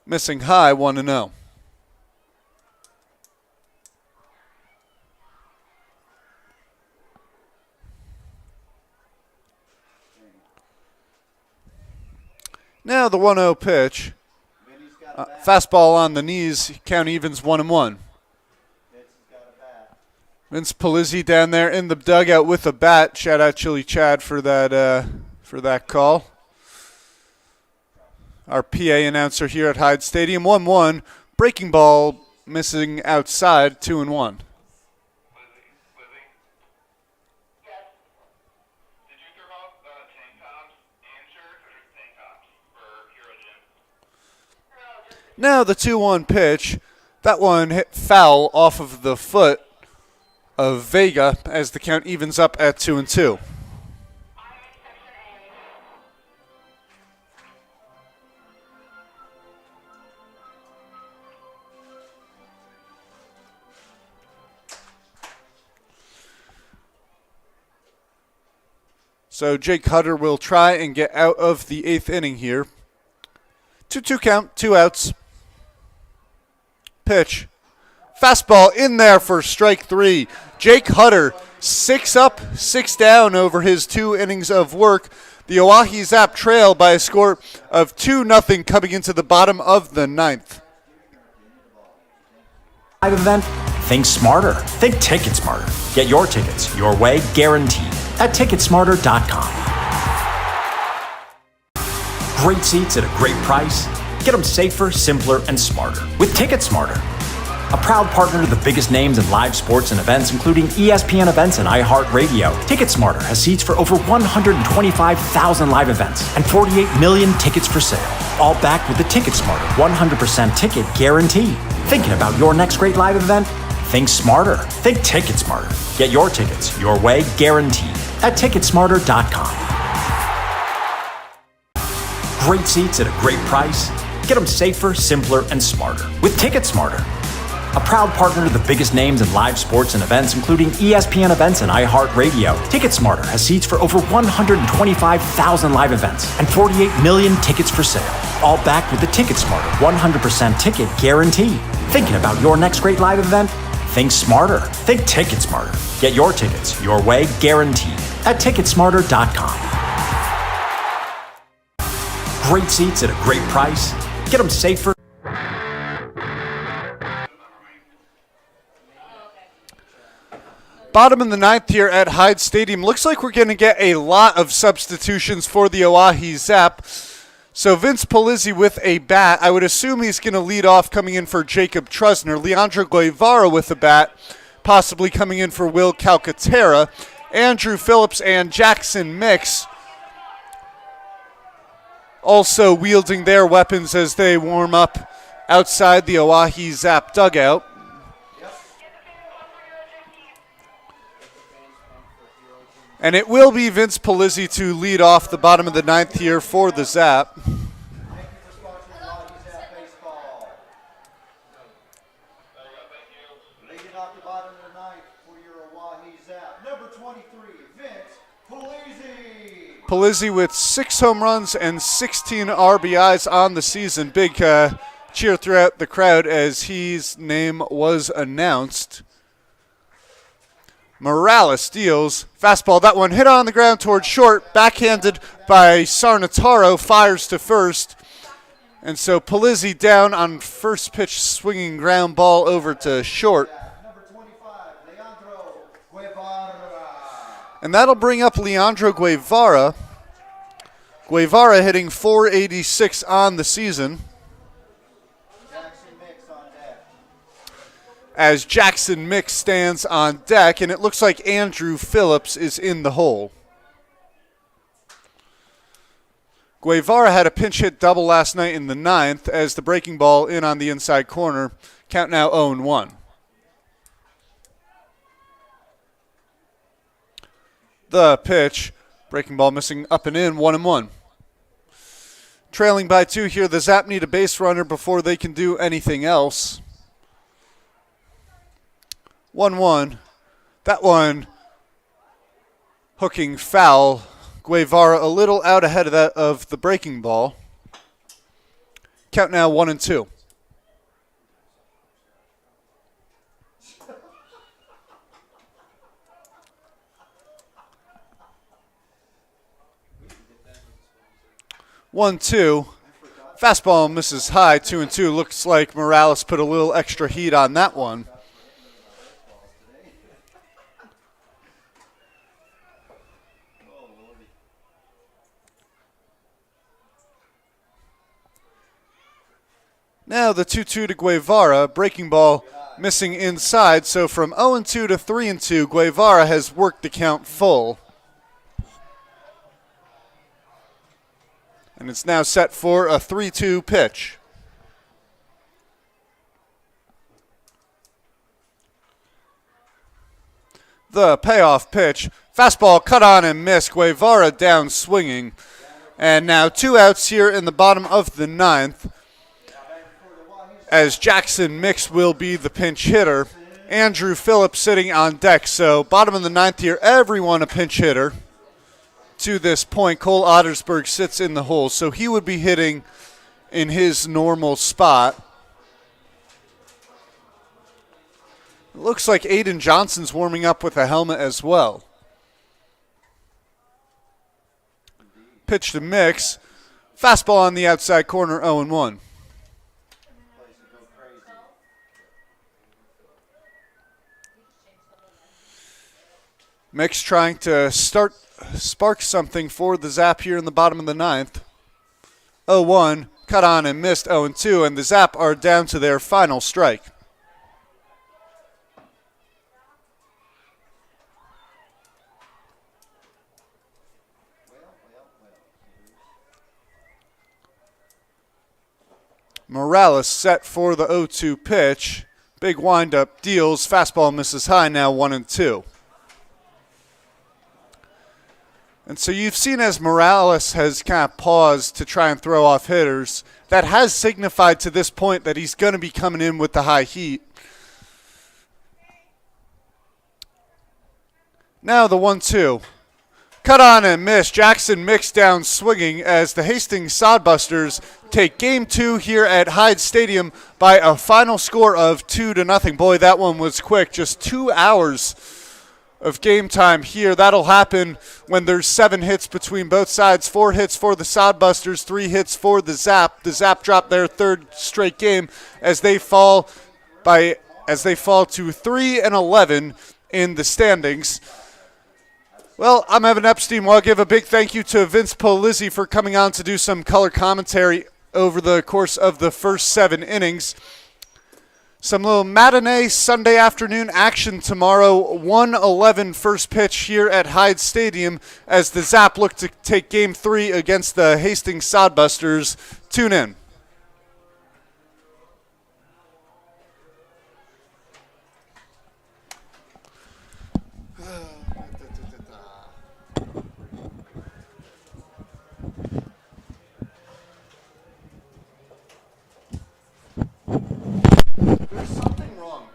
missing high, 1-0. Now the 1-0 pitch. Fastball on the knees, count evens 1-1. Vince Palizzi down there in the dugout with a bat. Shout out Chili Chad for that call. Our PA announcer here at Hyde Stadium. 1-1. Breaking ball missing outside. 2-1. Now the 2-1 pitch. That one hit foul off of the foot of Vega as the count evens up at 2-2. So Jake Hutter will try and get out of the 8th inning here. 2-2 count, 2 outs. Pitch. Fastball in there for strike 3. Jake Hutter, 6 up, 6 down over his 2 innings of work. The Oahe Zap trail by a score of 2-0 coming into the bottom of the 9th. Live event? Think smarter. Think TicketSmarter. Get your tickets your way, guaranteed, at TicketSmarter.com. Great seats at a great price. Get them safer, simpler, and smarter with TicketSmarter, a proud partner to the biggest names in live sports and events, including ESPN events and iHeart Radio. TicketSmarter has seats for over 125,000 live events and 48 million tickets for sale, all backed with the TicketSmarter 100% ticket guarantee. Thinking about your next great live event? Think smarter. Think TicketSmarter. Get your tickets your way, guaranteed, at TicketSmarter.com. Great seats at a great price. Get them safer, simpler, and smarter with TicketSmarter, a proud partner to the biggest names in live sports and events, including ESPN events and iHeartRadio. TicketSmarter has seats for over 125,000 live events and 48 million tickets for sale, all backed with the TicketSmarter 100% ticket guarantee. Thinking about your next great live event? Think smarter. Think TicketSmarter. Get your tickets your way, guaranteed, at TicketSmarter.com. Great seats at a great price. Get them safer. Bottom in the ninth here at Hyde Stadium. Looks like we're going to get a lot of substitutions for the Oahe Zap. So Vince Polizzi with a bat. I would assume he's going to lead off coming in for Jacob Trusner. Leandro Guevara with a bat, possibly coming in for Will Calcaterra. Andrew Phillips and Jackson Mix also wielding their weapons as they warm up outside the Oahe Zap dugout. And it will be Vince Polizzi to lead off the bottom of the ninth here for the Zap. Thank you for sponsoring Oahe Zap Baseball. Leading off the bottom of the ninth for your Oahe Zap, number 23, Vince Polizzi. Polizzi with 6 home runs and 16 RBIs on the season. Big cheer throughout the crowd as his name was announced. Morales deals. Fastball, that one hit on the ground towards short. Backhanded by Sarnataro, fires to first. And so Polizzi down on first pitch, swinging ground ball over to short. Number 25, Leandro Guevara. And that'll bring up Leandro Guevara. Guevara hitting .486 on the season. Jackson Mix on deck. As Jackson Mix stands on deck, and it looks like Andrew Phillips is in the hole. Guevara had a pinch hit double last night in the ninth as the breaking ball in on the inside corner. Count now 0-1. The pitch, breaking ball missing up and in, 1-1. Trailing by 2 here, the Zap need a base runner before they can do anything else. 1-1. That one hooking foul. Guevara a little out ahead of the breaking ball. Count now 1-2. One, two. Fastball misses high, 2-2. Looks like Morales put a little extra heat on that one. Now the 2-2 to Guevara. Breaking ball missing inside. So from 0-2 to 3-2, Guevara has worked the count full. And it's now set for a 3-2 pitch. The payoff pitch. Fastball cut on and missed. Guevara down swinging. And now 2 outs here in the bottom of the ninth, as Jackson Mix will be the pinch hitter. Andrew Phillips sitting on deck. So bottom of the ninth here, everyone a pinch hitter. To this point, Cole Ottersberg sits in the hole, so he would be hitting in his normal spot. It looks like Aiden Johnson's warming up with a helmet as well. Pitch to Mix. Fastball on the outside corner, 0-1. Mix trying to spark something for the Zap here in the bottom of the ninth. 0-1, cut on and missed, 0-2, and the Zap are down to their final strike. Morales set for the 0-2 pitch. Big windup, deals, fastball misses high, now 1-2. And so you've seen as Morales has kind of paused to try and throw off hitters, that has signified to this point that he's going to be coming in with the high heat. Now the 1-2. Cut on and miss. Jackson mixed down swinging as the Hastings Sodbusters take game 2 here at Hyde Stadium by a final score of 2-0. Boy, that one was quick. Just 2 hours of game time here. That'll happen when there's 7 hits between both sides. 4 hits for the Sodbusters, 3 hits for the Zap. The Zap dropped their 3rd straight game as they fall to 3-11 in the standings. Well, I'm Evan Epstein. Well, I'll give a big thank you to Vince Polizzi for coming on to do some color commentary over the course of the first 7 innings. Some little matinee Sunday afternoon action tomorrow. 1:11 first pitch here at Hyde Stadium as the Zap look to take Game 3 against the Hastings Sodbusters. Tune in.